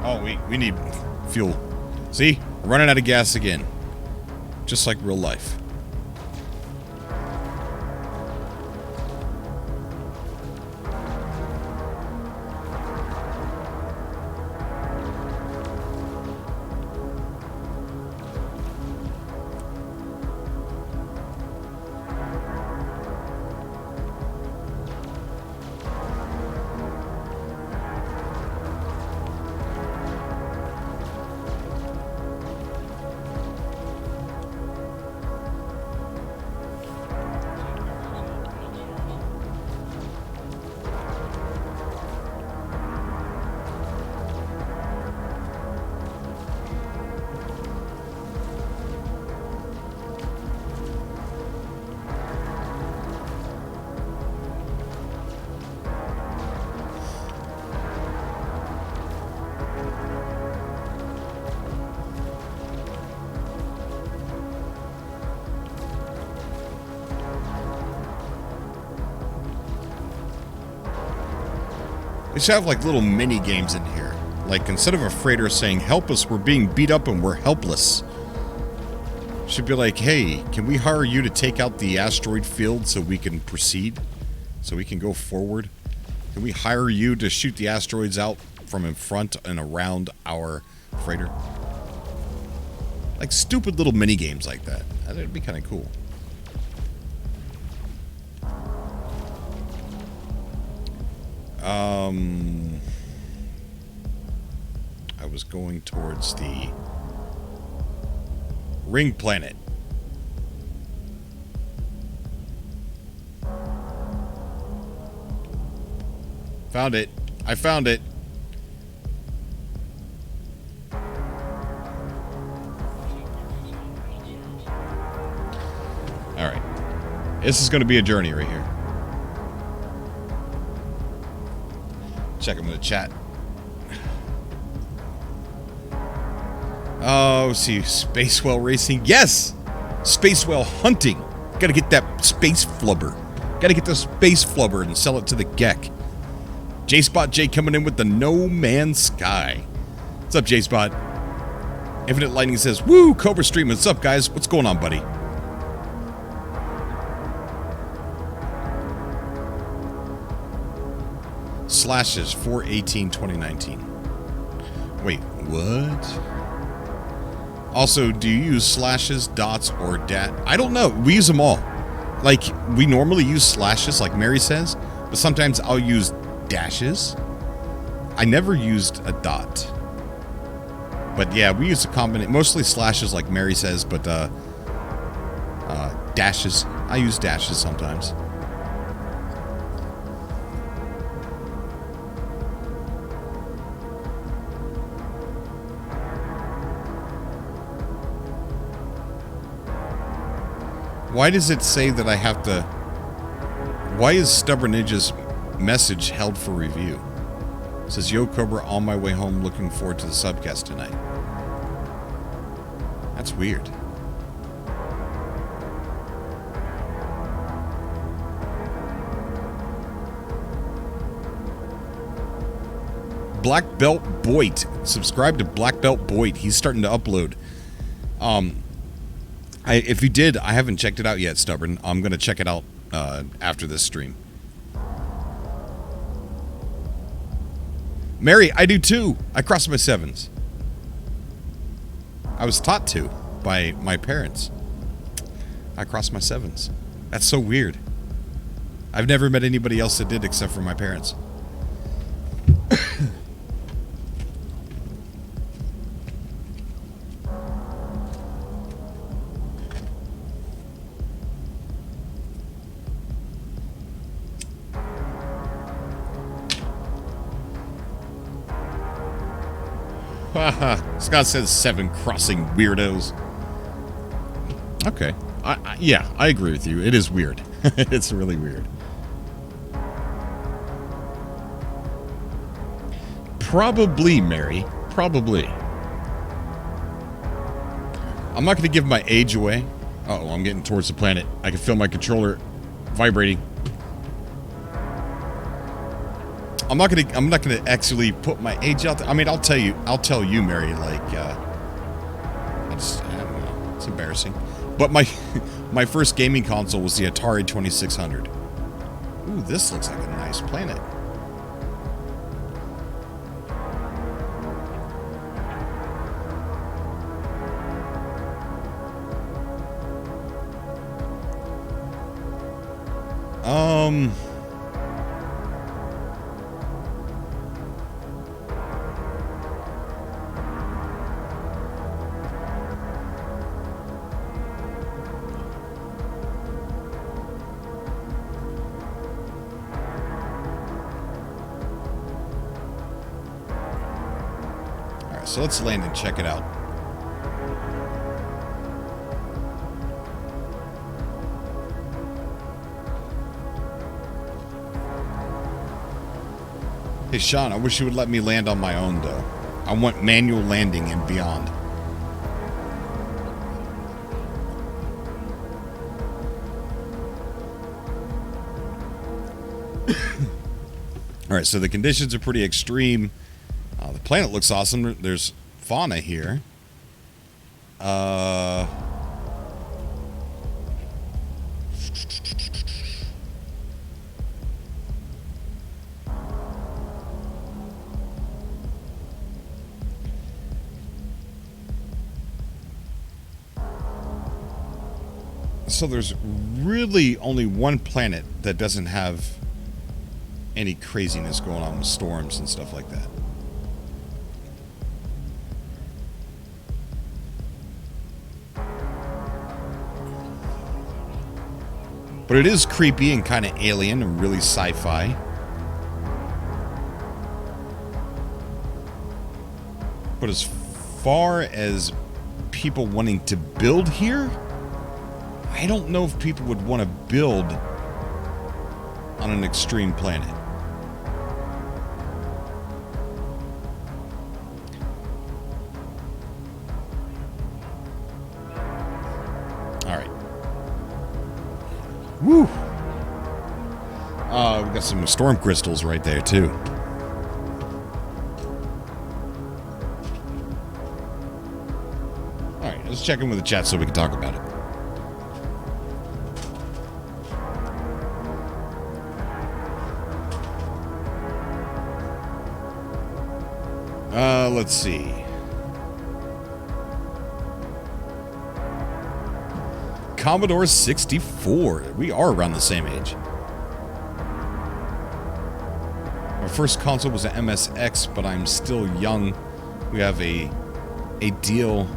[SPEAKER 1] Oh, we need fuel. See? We're running out of gas again. Just like real life. They should have like little mini games in here. Like instead of a freighter saying, help us, we're being beat up and we're helpless. Should be like, hey, can we hire you to take out the asteroid field so we can proceed? So we can go forward? Can we hire you to shoot the asteroids out from in front and around our freighter? Like stupid little mini games like that. That'd be kind of cool. I was going towards the ring planet. Found it. I found it. Alright. This is going to be a journey right here. Check them in the chat. Oh, see, space whale racing. Yes! Space whale hunting. Gotta get that space flubber. Gotta get the space flubber and sell it to the Gek. J-Spot J coming in with the No Man's Sky. What's up, J-Spot? Infinite Lightning says, woo, Cobra streaming. What's up, guys? What's going on, buddy? Slashes 4/18/2019. Wait, what? Also, do you use slashes, dots, or dat? I don't know. We use them all. Like, we normally use slashes, like Mary says, but sometimes I'll use dashes. I never used a dot. But yeah, we use a combination, mostly slashes, like Mary says, but dashes. I use dashes sometimes. Why does it say that I have to... Why is Stubborn Ninja's message held for review? It says, yo, Cobra, on my way home, looking forward to the subcast tonight. That's weird. Black Belt Boyd. Subscribe to Black Belt Boyd. He's starting to upload. If you did, I haven't checked it out yet, Stubborn. I'm going to check it out after this stream. Mary, I do too. I cross my sevens. I was taught to by my parents. I cross my sevens. That's so weird. I've never met anybody else that did except for my parents. Scott says 7 crossing weirdos. Okay. Yeah, I agree with you. It is weird. It's really weird. Probably, Mary. Probably. I'm not going to give my age away. Uh-oh, I'm getting towards the planet. I can feel my controller vibrating. I'm not gonna actually put my age out there. I mean, I'll tell you, Mary, like, I don't know. It's embarrassing. But my first gaming console was the Atari 2600. Ooh, this looks like a nice planet. So let's land and check it out. Hey Sean, I wish you would let me land on my own though. I want manual landing and beyond. All right, so the conditions are pretty extreme. The planet looks awesome. There's fauna here. So there's really only one planet that doesn't have any craziness going on with storms and stuff like that. But it is creepy and kind of alien and really sci-fi. But as far as people wanting to build here, I don't know if people would want to build on an extreme planet. All right. Woo! We got some storm crystals right there, too. All right, let's check in with the chat so we can talk about it. Let's see. Commodore 64. We are around the same age. My first console was an MSX, but I'm still young. We have a deal.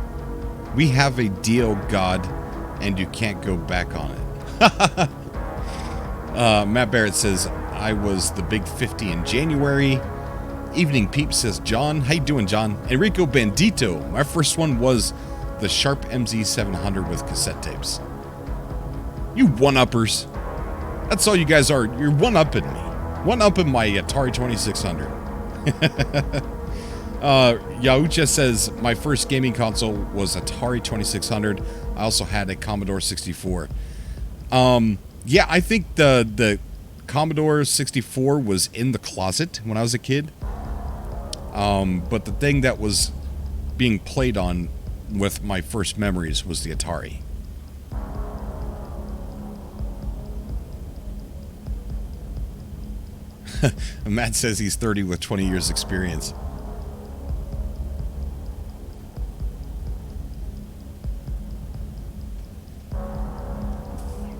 [SPEAKER 1] We have a deal, God, and you can't go back on it. Matt Barrett says, I was the big 50 in January. Evening Peep says, John. How you doing, John? Enrico Bandito. My first one was the Sharp MZ700 with cassette tapes. You one-uppers. That's all you guys are. You're one-upping me. One-upping my Atari 2600. Yaucha says, my first gaming console was Atari 2600. I also had a Commodore 64. Yeah, I think the Commodore 64 was in the closet when I was a kid. But the thing that was being played on with my first memories was the Atari. Matt says he's 30 with 20 years experience.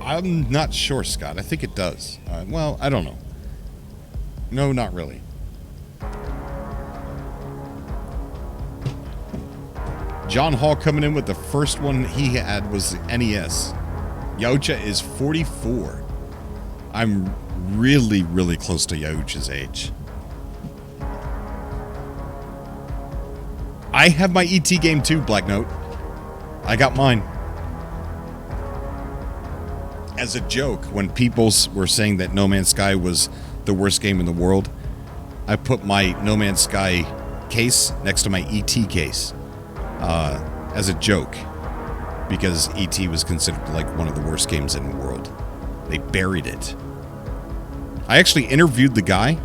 [SPEAKER 1] I'm not sure, Scott. I think it does. Well, I don't know. No, not really. John Hall coming in with the first one he had was the NES. Yaucha is 44. I'm really, really close to Yaucha's age. I have my ET game too, Black Note. I got mine. As a joke, when people were saying that No Man's Sky was the worst game in the world, I put my No Man's Sky case next to my ET case as a joke, because ET was considered like one of the worst games in the world. They buried it. I actually interviewed the guy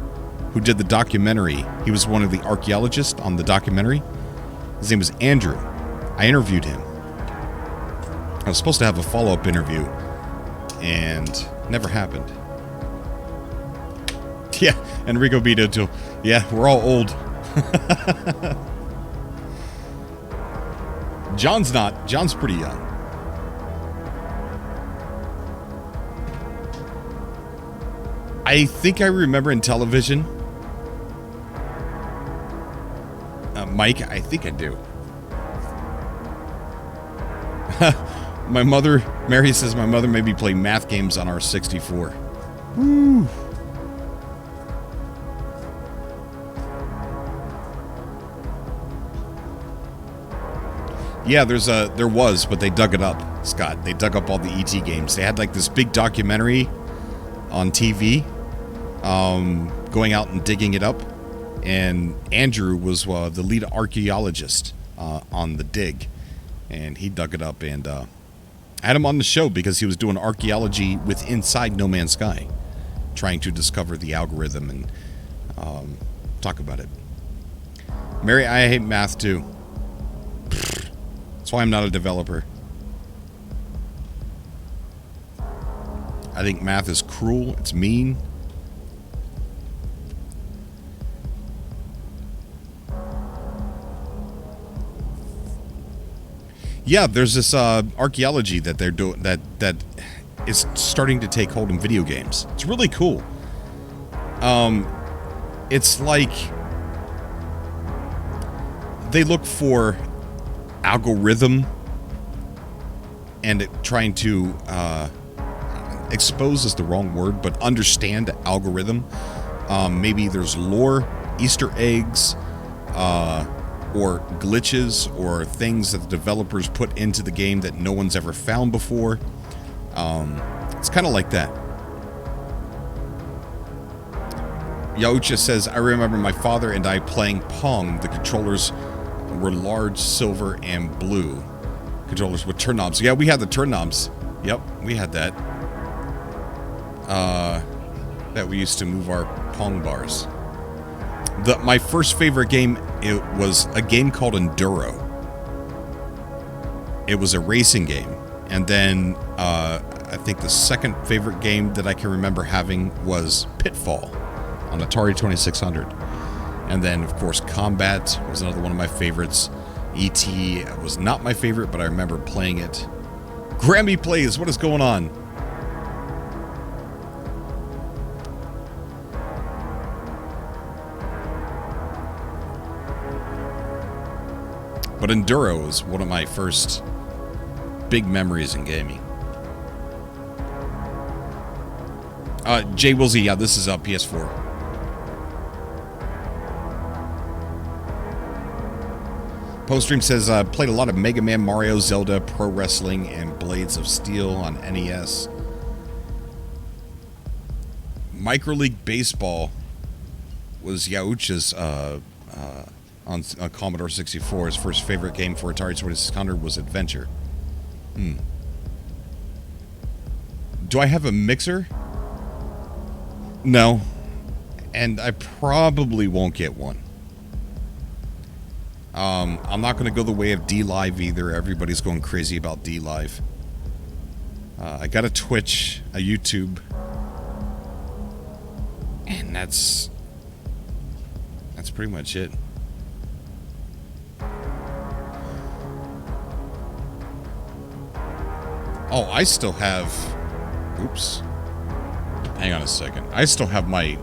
[SPEAKER 1] who did the documentary. He was one of the archaeologists on the documentary. His name was Andrew. I interviewed him. I was supposed to have a follow-up interview, and never happened. Yeah, Enrico Vito too. Yeah, we're all old. John's not. John's pretty young. I think I remember in television. Mike, I think I do. My mother, Mary says my mother made me play math games on our 64. Woo. Yeah, there was, but they dug it up, Scott. They dug up all the ET games. They had like this big documentary on TV, going out and digging it up. And Andrew was the lead archaeologist on the dig, and he dug it up, and I had him on the show because he was doing archaeology inside No Man's Sky, trying to discover the algorithm and talk about it. Mary, I hate math too. That's why I'm not a developer. I think math is cruel. It's mean. Yeah, there's this archaeology that they're doing that is starting to take hold in video games. It's really cool. It's like they look for algorithm and trying to expose is the wrong word, but understand algorithm. Maybe there's lore, Easter eggs, or glitches or things that the developers put into the game that no one's ever found before. It's kind of like that. Yaucha says, I remember my father and I playing Pong. The controllers were large, silver, and blue. Controllers with turn knobs. Yeah, we had the turn knobs. Yep, we had that. That we used to move our Pong bars. My first favorite game, it was a game called Enduro. It was a racing game. And then I think the second favorite game that I can remember having was Pitfall on Atari 2600. And then, of course, Combat was another one of my favorites. E.T. was not my favorite, but I remember playing it. Grammy Plays, what is going on? But Enduro was one of my first big memories in gaming. Jay Wilsey, yeah, this is PS4. Poststream says, played a lot of Mega Man, Mario, Zelda, Pro Wrestling, and Blades of Steel on NES. Micro League Baseball was Yaucha's on Commodore 64. His first favorite game for Atari 2600 was Adventure. Do I have a mixer? No. And I probably won't get one. I'm not going to go the way of D-Live either. Everybody's going crazy about D-Live. I got a Twitch, a YouTube. And that's pretty much it. Oh, I still have... Oops. Hang on a second. I still have my...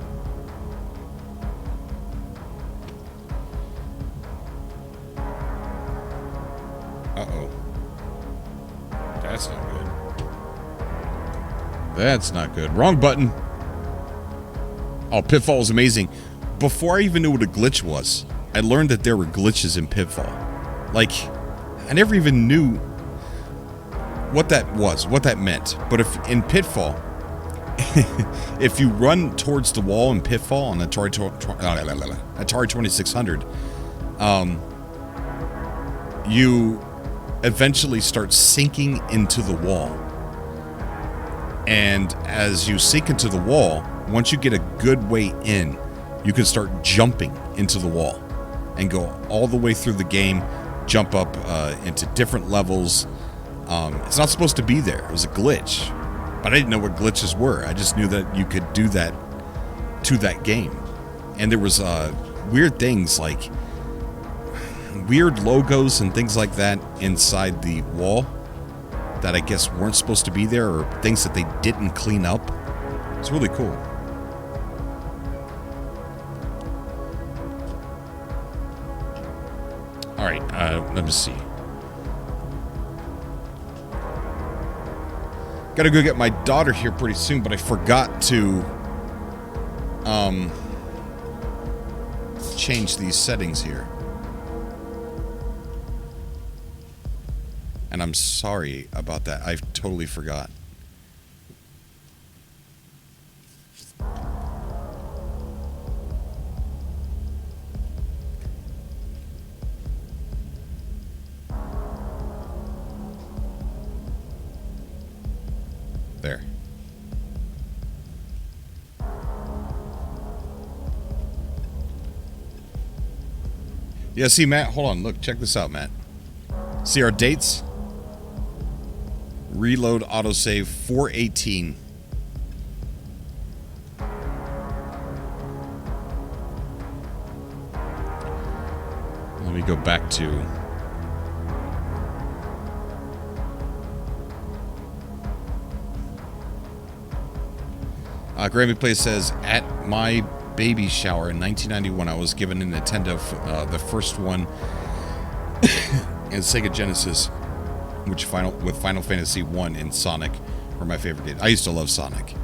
[SPEAKER 1] Uh-oh. That's not good. That's not good. Wrong button. Oh, Pitfall is amazing. Before I even knew what a glitch was, I learned that there were glitches in Pitfall. Like, I never even knew what that was, what that meant. But if in Pitfall, if you run towards the wall in Pitfall on Atari 2600, you eventually start sinking into the wall. And as you sink into the wall, once you get a good way in, you can start jumping into the wall and go all the way through the game, jump up into different levels. It's not supposed to be there. It was a glitch. But I didn't know what glitches were. I just knew that you could do that to that game. And there was weird things like weird logos and things like that inside the wall that I guess weren't supposed to be there, or things that they didn't clean up. It's really cool. All right, let me see. Gotta go get my daughter here pretty soon, but I forgot to change these settings here. And I'm sorry about that. I totally forgot. There. Yeah, see, Matt, hold on. Look, check this out, Matt. See our dates? Reload autosave 418. Let me go back to... Grammy Play says, at my baby shower in 1991, I was given a Nintendo, the first one, and Sega Genesis, with Final Fantasy 1 and Sonic were my favorite games. I used to love Sonic.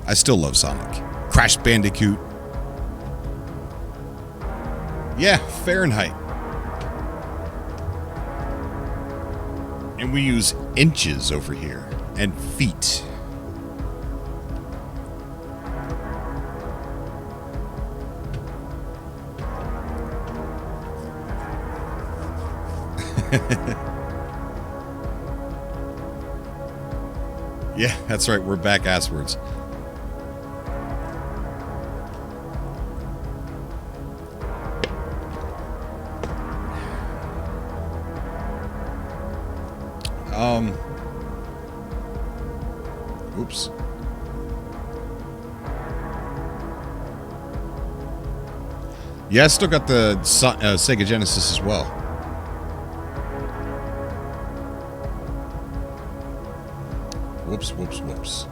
[SPEAKER 1] I still love Sonic. Crash Bandicoot. Yeah, Fahrenheit. And we use inches over here and feet. Yeah, that's right. We're back asswards. Oops. Yeah, I still got the Sega Genesis as well. Whoops, whoops, whoops.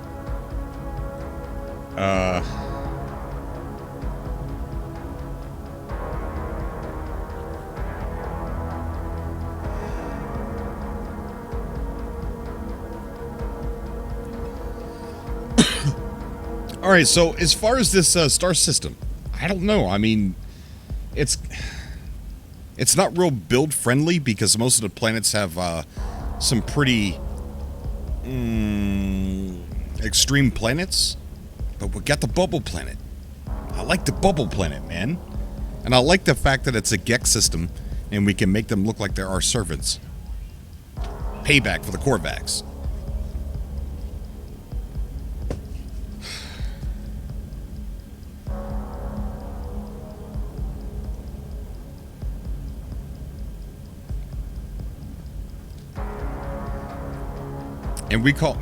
[SPEAKER 1] All right, so as far as this star system, I don't know. I mean, it's not real build friendly because most of the planets have some pretty extreme planets, but we got the bubble planet. I like the bubble planet, man, and I like the fact that it's a Gex system and we can make them look like they're our servants. Payback for the Korvax. And we call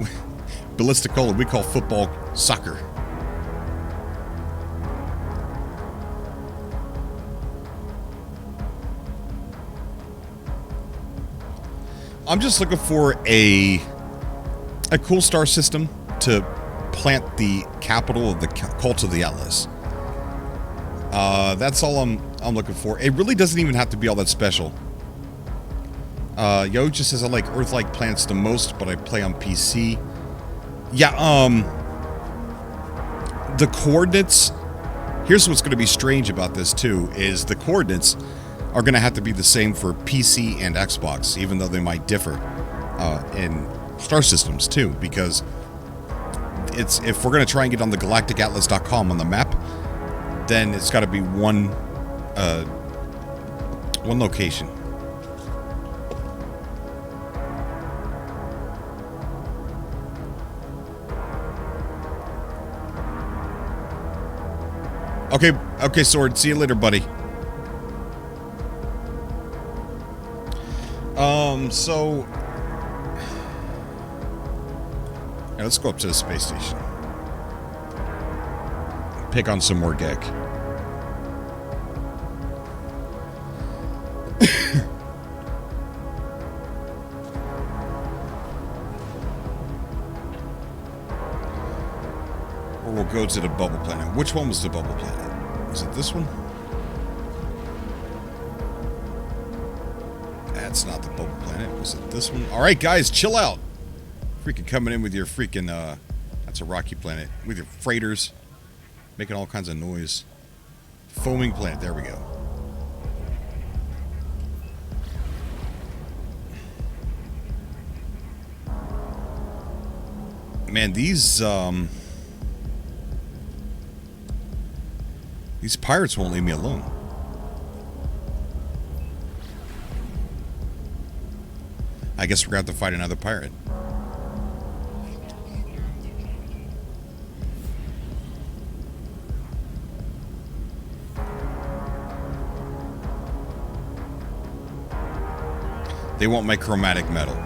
[SPEAKER 1] ballistic cola, we call football soccer. I'm just looking for a cool star system to plant the capital of the cult of the Atlas. That's all I'm looking for. It really doesn't even have to be all that special. Yo just says I like Earth-like planets the most, but I play on PC. Yeah, the coordinates. Here's what's going to be strange about this too: is the coordinates are going to have to be the same for PC and Xbox, even though they might differ in star systems too. Because if we're going to try and get on the galacticatlas.com on the map, then it's got to be one location. Okay, Sword. See you later, buddy. So... yeah, let's go up to the space station. Pick on some more Gek. Or we'll go to the bubble planet. Which one was the bubble planet? Is it this one? That's not the bubble planet. Was it this one? Alright, guys, chill out. Freaking coming in with your freaking, that's a rocky planet. With your freighters. Making all kinds of noise. Foaming planet. There we go. Man, these pirates won't leave me alone. I guess we're going to have to fight another pirate. They want my chromatic metal.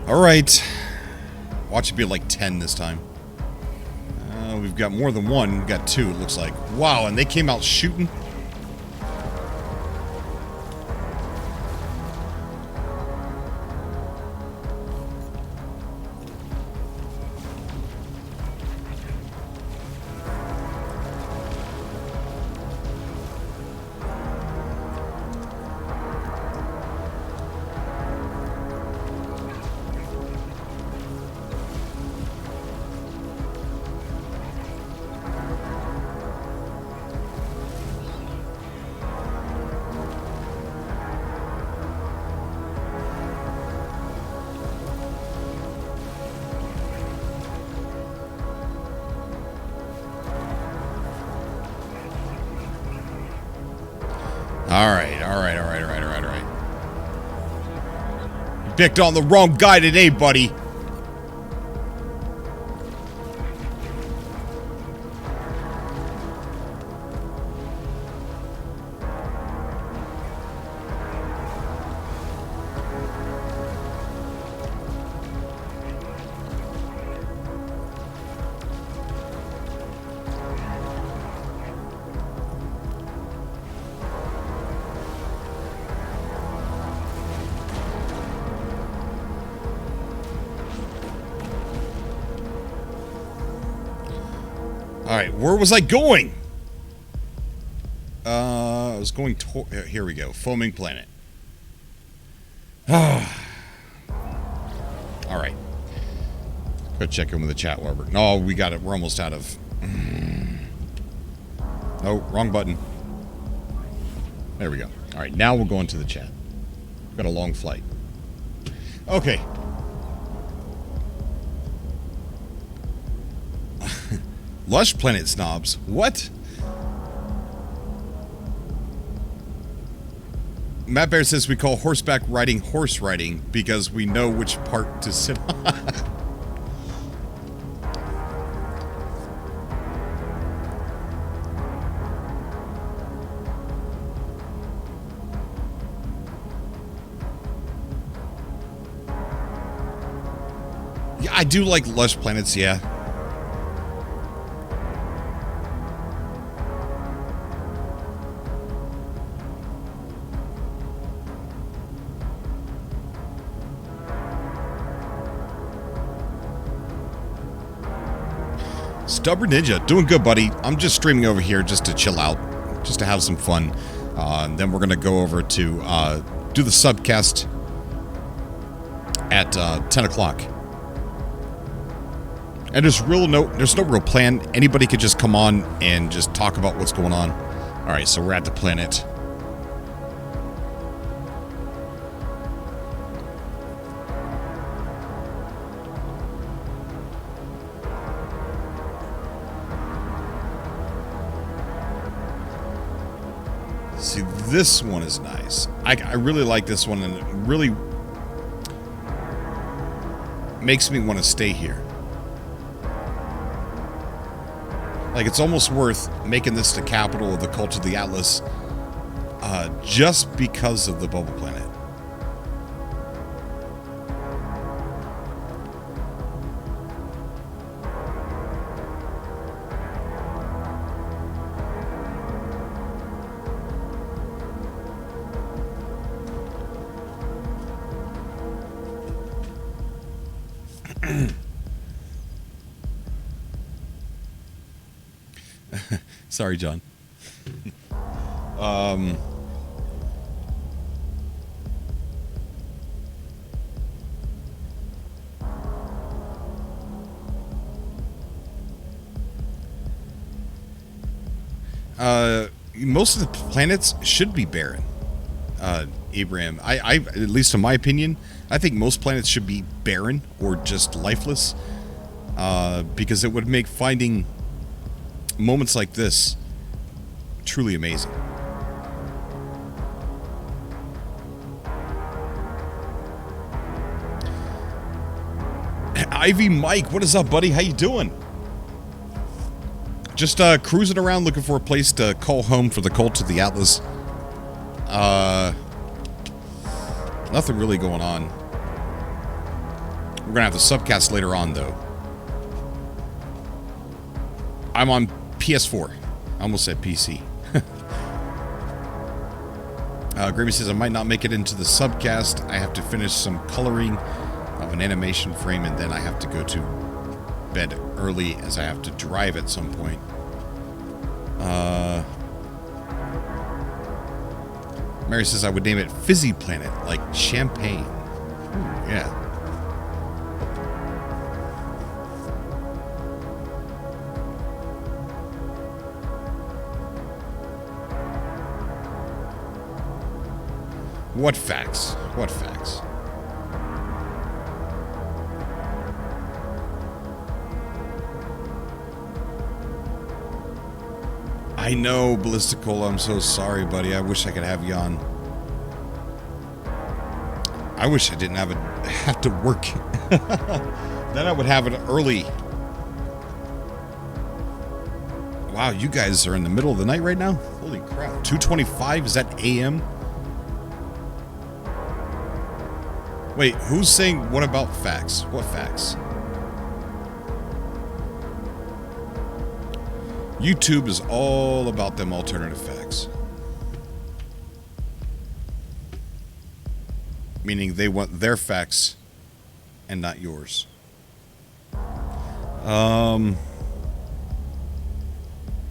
[SPEAKER 1] Alright. Watch it be like 10 this time. We've got more than one. We've got two, it looks like. Wow, and they came out shooting. Alright. You picked on the wrong guy today, buddy. Alright, where was I going? I was going to... Here we go. Foaming Planet. Alright. Go check in with the chat while we're... No, we got it. We're almost out of... Oh, wrong button. There we go. Alright, now we'll go into the chat. We've got a long flight. Okay. Lush Planet snobs. What? Matt Bear says we call horseback riding horse riding because we know which part to sit on. Yeah, I do like Lush Planets, yeah. Stubborn Ninja, doing good, buddy. I'm just streaming over here just to chill out, just to have some fun. And then we're going to go over to do the subcast at 10 o'clock. And there's no real plan. Anybody could just come on and just talk about what's going on. All right, so we're at the planet. See, this one is nice. I really like this one, and it really makes me want to stay here. Like, it's almost worth making this the capital of the cult of the Atlas just because of the Bubble Planet. Sorry, John. Most of the planets should be barren. Abraham, I at least in my opinion, I think most planets should be barren or just lifeless, because it would make finding moments like this truly amazing. Ivy Mike, what is up, buddy? How you doing? Just cruising around looking for a place to call home for the cult of the Atlas. Nothing really going on. We're gonna have the subcast later on, though. I'm on PS4. I almost said PC. Gravy says I might not make it into the subcast. I have to finish some coloring of an animation frame, and then I have to go to bed early as I have to drive at some point. Mary says I would name it Fizzy Planet, like champagne. Ooh, yeah. What facts? What facts? I know, Ballisticola, I'm so sorry, buddy. I wish I could have you on. I wish I didn't have to work. Then I would have it early. Wow, you guys are in the middle of the night right now? Holy crap. 2:25? Is that AM? Wait, who's saying what about facts? What facts? YouTube is all about them alternative facts. Meaning they want their facts and not yours.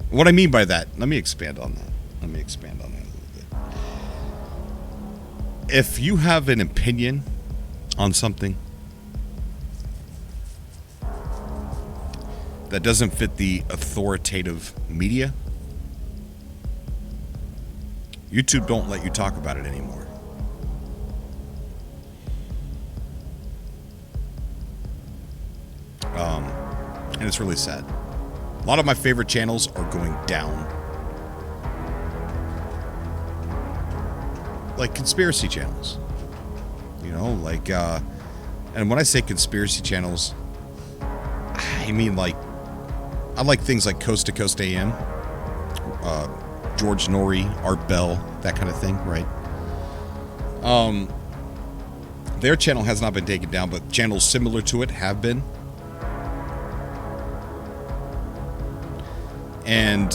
[SPEAKER 1] What I mean by that, let me expand on that. Let me expand on that a little bit. If you have an opinion on something that doesn't fit the authoritative media, YouTube don't let you talk about it anymore. And it's really sad. A lot of my favorite channels are going down. Like conspiracy channels. You know, like, and when I say conspiracy channels, I mean like, I like things like Coast to Coast AM, George Norrie, Art Bell, that kind of thing, right? Their channel has not been taken down, but channels similar to it have been. And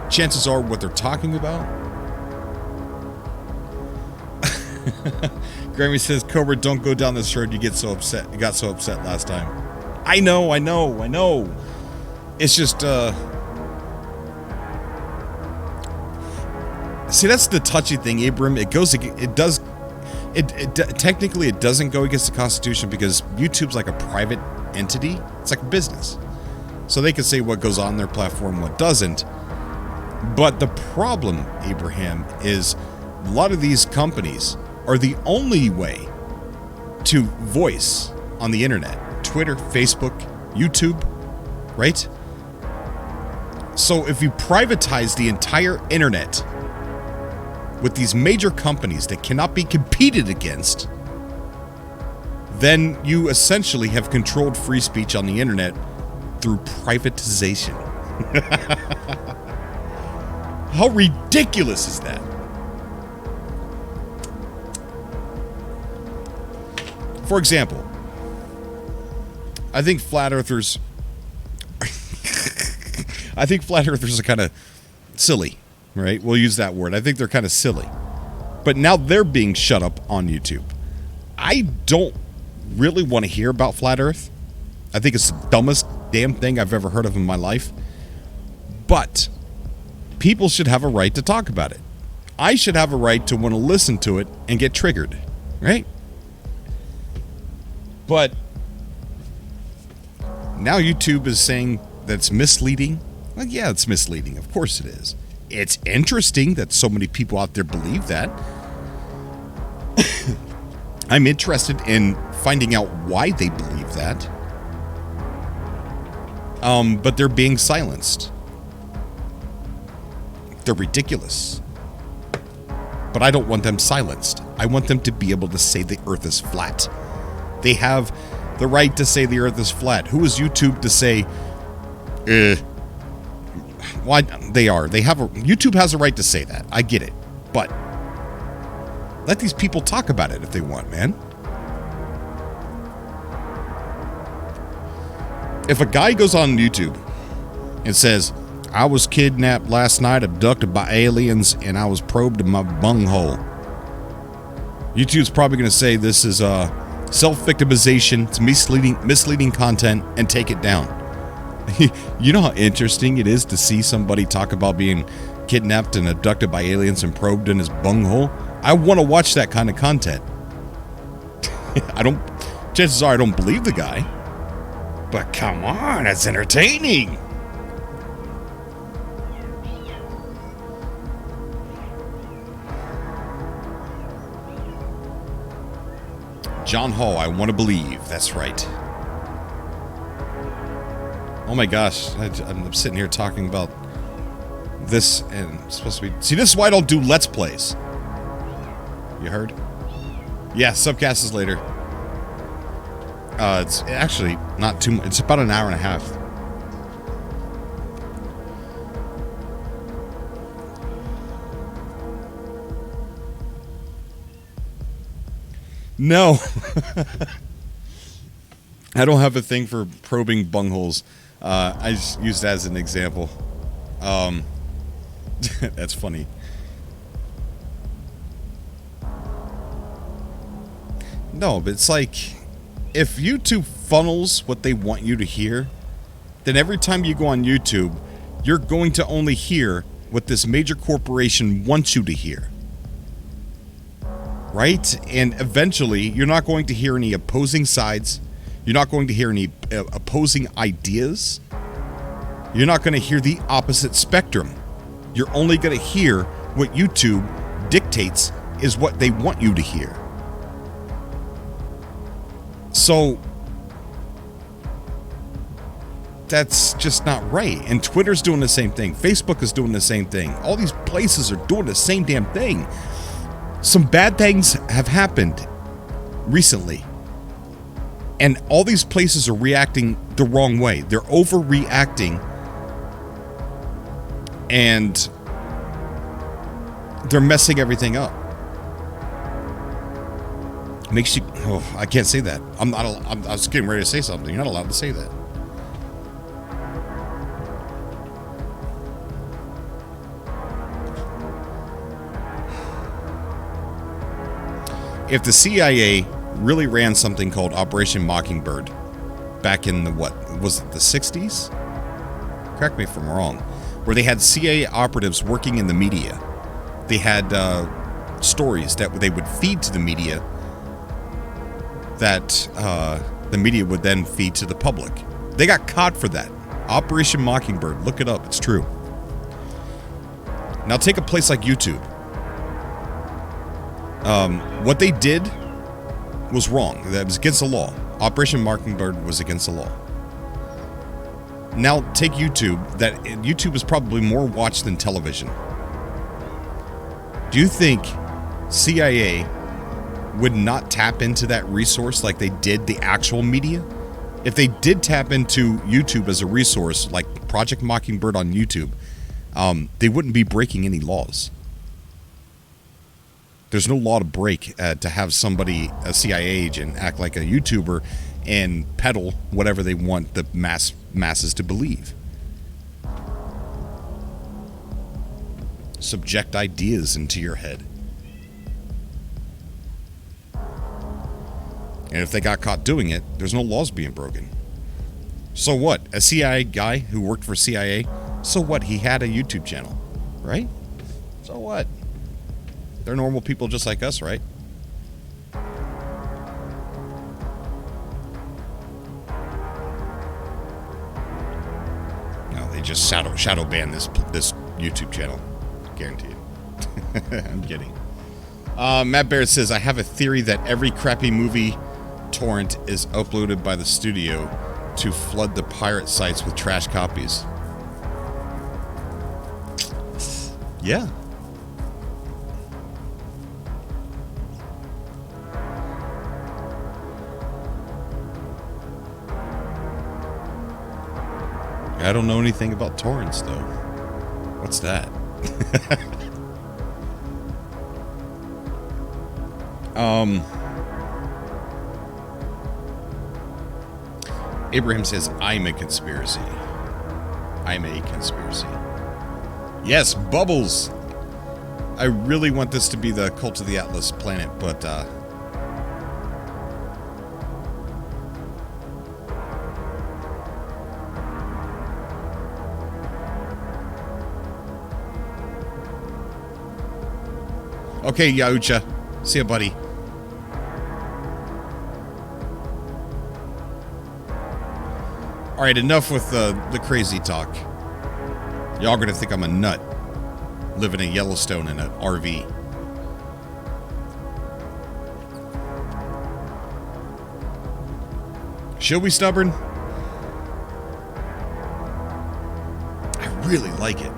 [SPEAKER 1] chances are what they're talking about. Grammy says, Cobra, don't go down this road. You get so upset. You got so upset last time. I know. It's just, see, that's the touchy thing, Abram. Technically it doesn't go against the Constitution because YouTube's like a private entity. It's like a business. So they can say what goes on their platform, what doesn't. But the problem, Abraham, is a lot of these companies are the only way to voice on the internet. Twitter, Facebook, YouTube, right? So if you privatize the entire internet with these major companies that cannot be competed against, then you essentially have controlled free speech on the internet through privatization. How ridiculous is that? For example, I think flat earthers are kind of silly, right? We'll use that word. I think they're kind of silly. But now they're being shut up on YouTube. I don't really want to hear about flat earth. I think it's the dumbest damn thing I've ever heard of in my life. But people should have a right to talk about it. I should have a right to want to listen to it and get triggered, right? But now YouTube is saying that it's misleading. Well, yeah, it's misleading. Of course it is. It's interesting that so many people out there believe that. I'm interested in finding out why they believe that. But they're being silenced. They're ridiculous. But I don't want them silenced. I want them to be able to say the earth is flat. They have the right to say the earth is flat. Who is YouTube to say, Why they are. They have a YouTube has a right to say that. I get it. But let these people talk about it if they want, man. If a guy goes on YouTube and says, I was kidnapped last night, abducted by aliens, and I was probed in my bunghole, YouTube's probably going to say this is self-victimization, it's misleading content, and take it down. You know how interesting it is to see somebody talk about being kidnapped and abducted by aliens and probed in his bunghole? I want to watch that kind of content. Chances are I don't believe the guy. But come on, it's entertaining. John Hall, I want to believe. That's right. Oh my gosh, I'm sitting here talking about this and it's supposed to be... See, this is why I don't do Let's Plays. You heard? Yeah, subcast is later. It's actually not too much. It's about an hour and a half. No. I don't have a thing for probing bungholes. I just use that as an example. That's funny. No, but it's like, if YouTube funnels what they want you to hear, then every time you go on YouTube, you're going to only hear what this major corporation wants you to hear. Right? And eventually, you're not going to hear any opposing sides. You're not going to hear any opposing ideas. You're not going to hear the opposite spectrum. You're only going to hear what YouTube dictates is what they want you to hear. So, that's just not right. And Twitter's doing the same thing. Facebook is doing the same thing. All these places are doing the same damn thing. Some bad things have happened recently. And all these places are reacting the wrong way. They're overreacting. And they're messing everything up. Makes you... Oh, I can't say that. I was getting ready to say something. You're not allowed to say that. If the CIA really ran something called Operation Mockingbird back in the, what, was it the 60s? Correct me if I'm wrong. Where they had CIA operatives working in the media. They had stories that they would feed to the media that the media would then feed to the public. They got caught for that. Operation Mockingbird. Look it up. It's true. Now take a place like YouTube. What they did was wrong. That was against the law. Operation Mockingbird was against the law. Now take YouTube. That YouTube is probably more watched than television. Do you think CIA would not tap into that resource like they did the actual media? If they did tap into YouTube as a resource, like Project Mockingbird on YouTube, they wouldn't be breaking any laws. There's no law to break to have somebody, a CIA agent, act like a YouTuber and peddle whatever they want the masses to believe. Subject ideas into your head. And if they got caught doing it, there's no laws being broken. So what? A CIA guy who worked for CIA, so what? He had a YouTube channel, right? So what? They're normal people just like us, right? No, they just shadow ban this YouTube channel. Guaranteed. I'm kidding. Matt Barrett says, I have a theory that every crappy movie torrent is uploaded by the studio to flood the pirate sites with trash copies. Yeah. I don't know anything about torrents, though. What's that? Abraham says, I'm a conspiracy. I'm a conspiracy. Yes, Bubbles! I really want this to be the Cult of the Atlas planet, but, okay, Yaucha. See ya, buddy. Alright, enough with the crazy talk. Y'all gonna think I'm a nut. Living in Yellowstone in an RV. Should we, Stubborn? I really like it.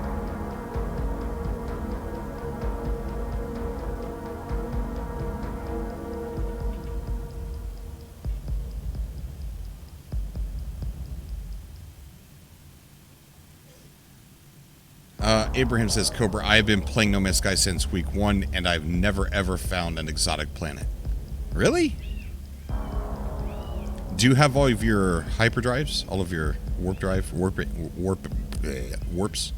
[SPEAKER 1] Abraham says, Cobra, I have been playing No Man's Sky since week 1, and I've never ever found an exotic planet. Really? Do you have all of your hyperdrives? All of your warp drive? Warps?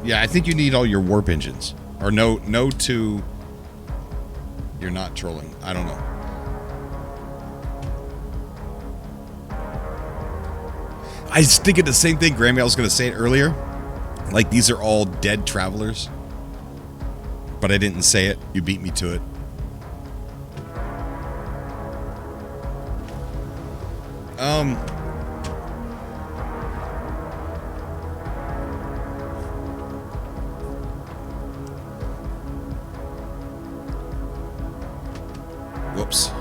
[SPEAKER 1] Yeah, I think you need all your warp engines. Or no to... You're not trolling. I don't know. I was thinking the same thing, Grammy. I was going to say it earlier. Like, these are all dead travelers. But I didn't say it. You beat me to it. Whoops.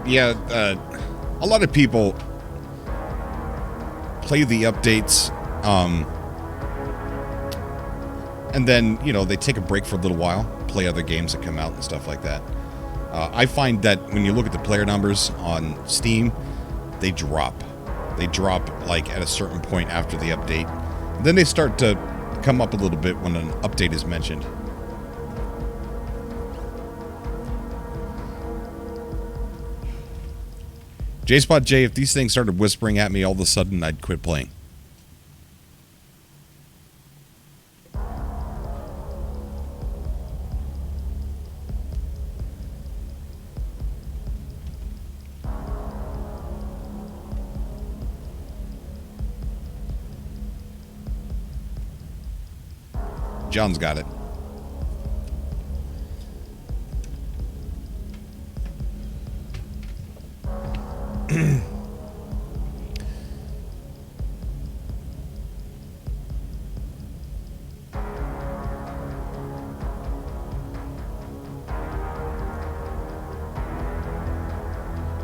[SPEAKER 1] Yeah, a lot of people play the updates, and then, you know, they take a break for a little while, play other games that come out and stuff like that. I find that when you look at the player numbers on Steam, they drop. They drop, like, at a certain point after the update. Then they start to come up a little bit when an update is mentioned. J-Spot J, if these things started whispering at me all of a sudden, I'd quit playing. John's got it.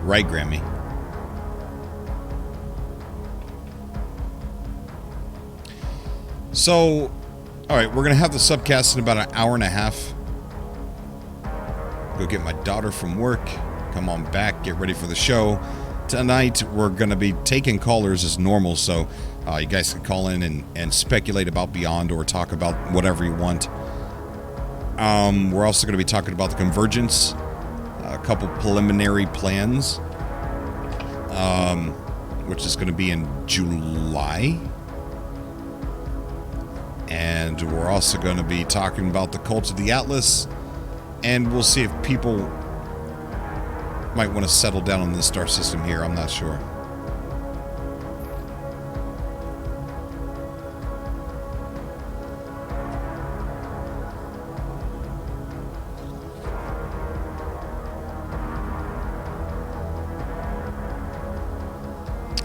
[SPEAKER 1] Right, Grammy. So, all right, we're going to have the subcast in about an hour and a half. Go get my daughter from work. Come on back. Get ready for the show. Tonight, we're going to be taking callers as normal, so you guys can call in and speculate about Beyond or talk about whatever you want. We're also going to be talking about the Convergence, a couple preliminary plans, which is going to be in July. And we're also going to be talking about the Cult of the Atlas, and we'll see if people Might want to settle down on this star system here. I'm not sure.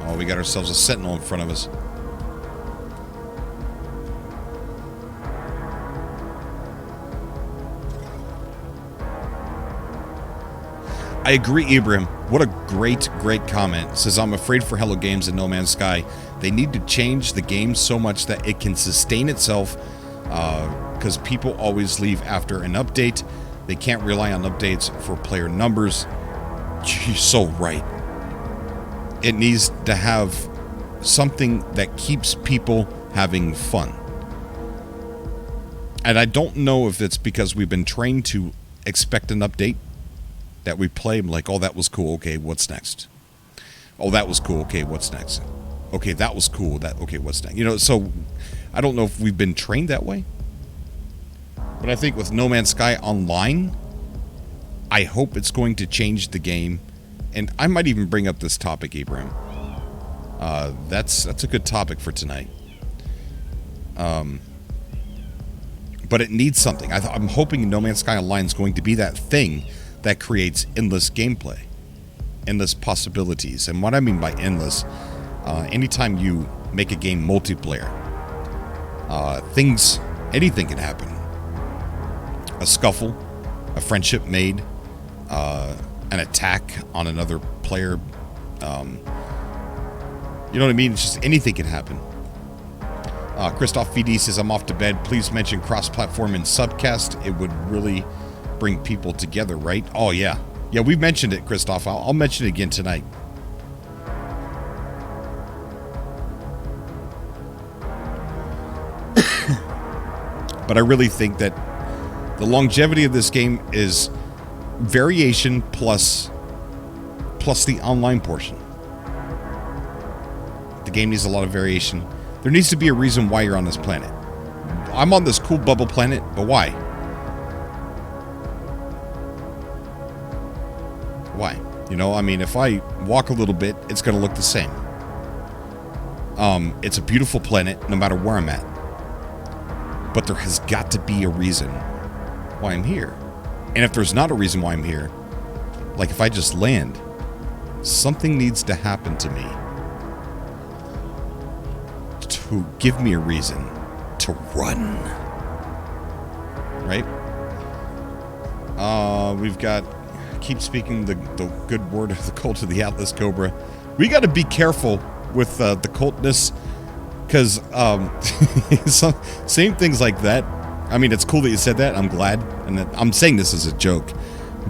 [SPEAKER 1] Oh, we got ourselves a Sentinel in front of us. I agree, Ibrahim. What a great comment. Says, I'm afraid for Hello Games and No Man's Sky. They need to change the game so much that it can sustain itself, because people always leave after an update. They can't rely on updates for player numbers. You're so right. It needs to have something that keeps people having fun. And I don't know if it's because we've been trained to expect an update, that we play like, oh, that was cool. Okay, what's next? Oh, that was cool. Okay, what's next? Okay, that was cool. Okay, what's next? You know, so I don't know if we've been trained that way. But I think with No Man's Sky Online, I hope it's going to change the game. And I might even bring up this topic, Ibrahim. That's a good topic for tonight. But it needs something. I'm hoping No Man's Sky Online is going to be that thing that creates endless gameplay, endless possibilities. And what I mean by endless, anytime you make a game multiplayer, anything can happen. A scuffle, a friendship made, an attack on another player. You know what I mean? It's just anything can happen. Christoph VD says, I'm off to bed. Please mention cross-platform and subcast. It would really bring people together, right? Oh, yeah. Yeah, we've mentioned it, Christoph. I'll mention it again tonight. But I really think that the longevity of this game is variation plus the online portion. The game needs a lot of variation. There needs to be a reason why you're on this planet. I'm on this cool bubble planet, but why? Why? You know, I mean, if I walk a little bit, it's going to look the same. It's a beautiful planet, no matter where I'm at. But there has got to be a reason why I'm here. And if there's not a reason why I'm here, like if I just land, something needs to happen to me to give me a reason to run. Right? We've got... Keep speaking the good word of the cult of the Atlas Cobra. We got to be careful with the cultness, because same things like that. I mean, it's cool that you said that. I'm glad, and I'm saying this as a joke,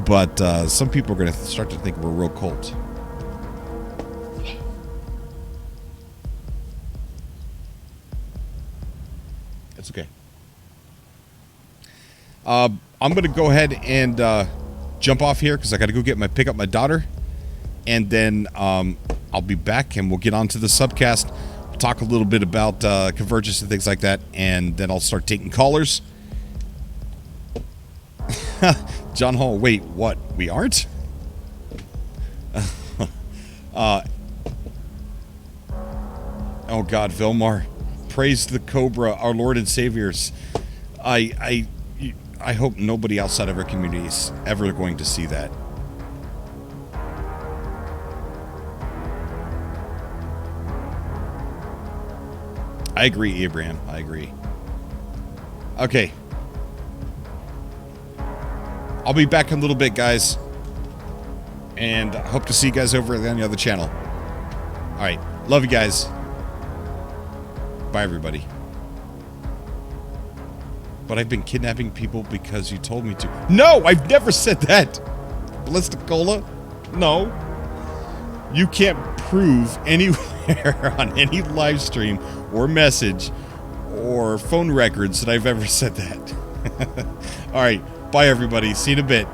[SPEAKER 1] but some people are going to start to think we're a real cult. It's okay. I'm going to go ahead and jump off here because I got to go pick up my daughter, and then I'll be back and we'll get on to the subcast, talk a little bit about convergence and things like that, and then I'll start taking callers. John Hall, wait, what? We aren't? Oh God, Vilmar, praise the Cobra, our Lord and Saviors. I hope nobody outside of our community is ever going to see that. I agree, Abraham. I agree. Okay. I'll be back in a little bit, guys. And I hope to see you guys over on the other channel. All right. Love you guys. Bye, everybody. But I've been kidnapping people because you told me to. No, I've never said that. Ballisticola? No. You can't prove anywhere on any live stream or message or phone records that I've ever said that. All right. Bye, everybody. See you in a bit.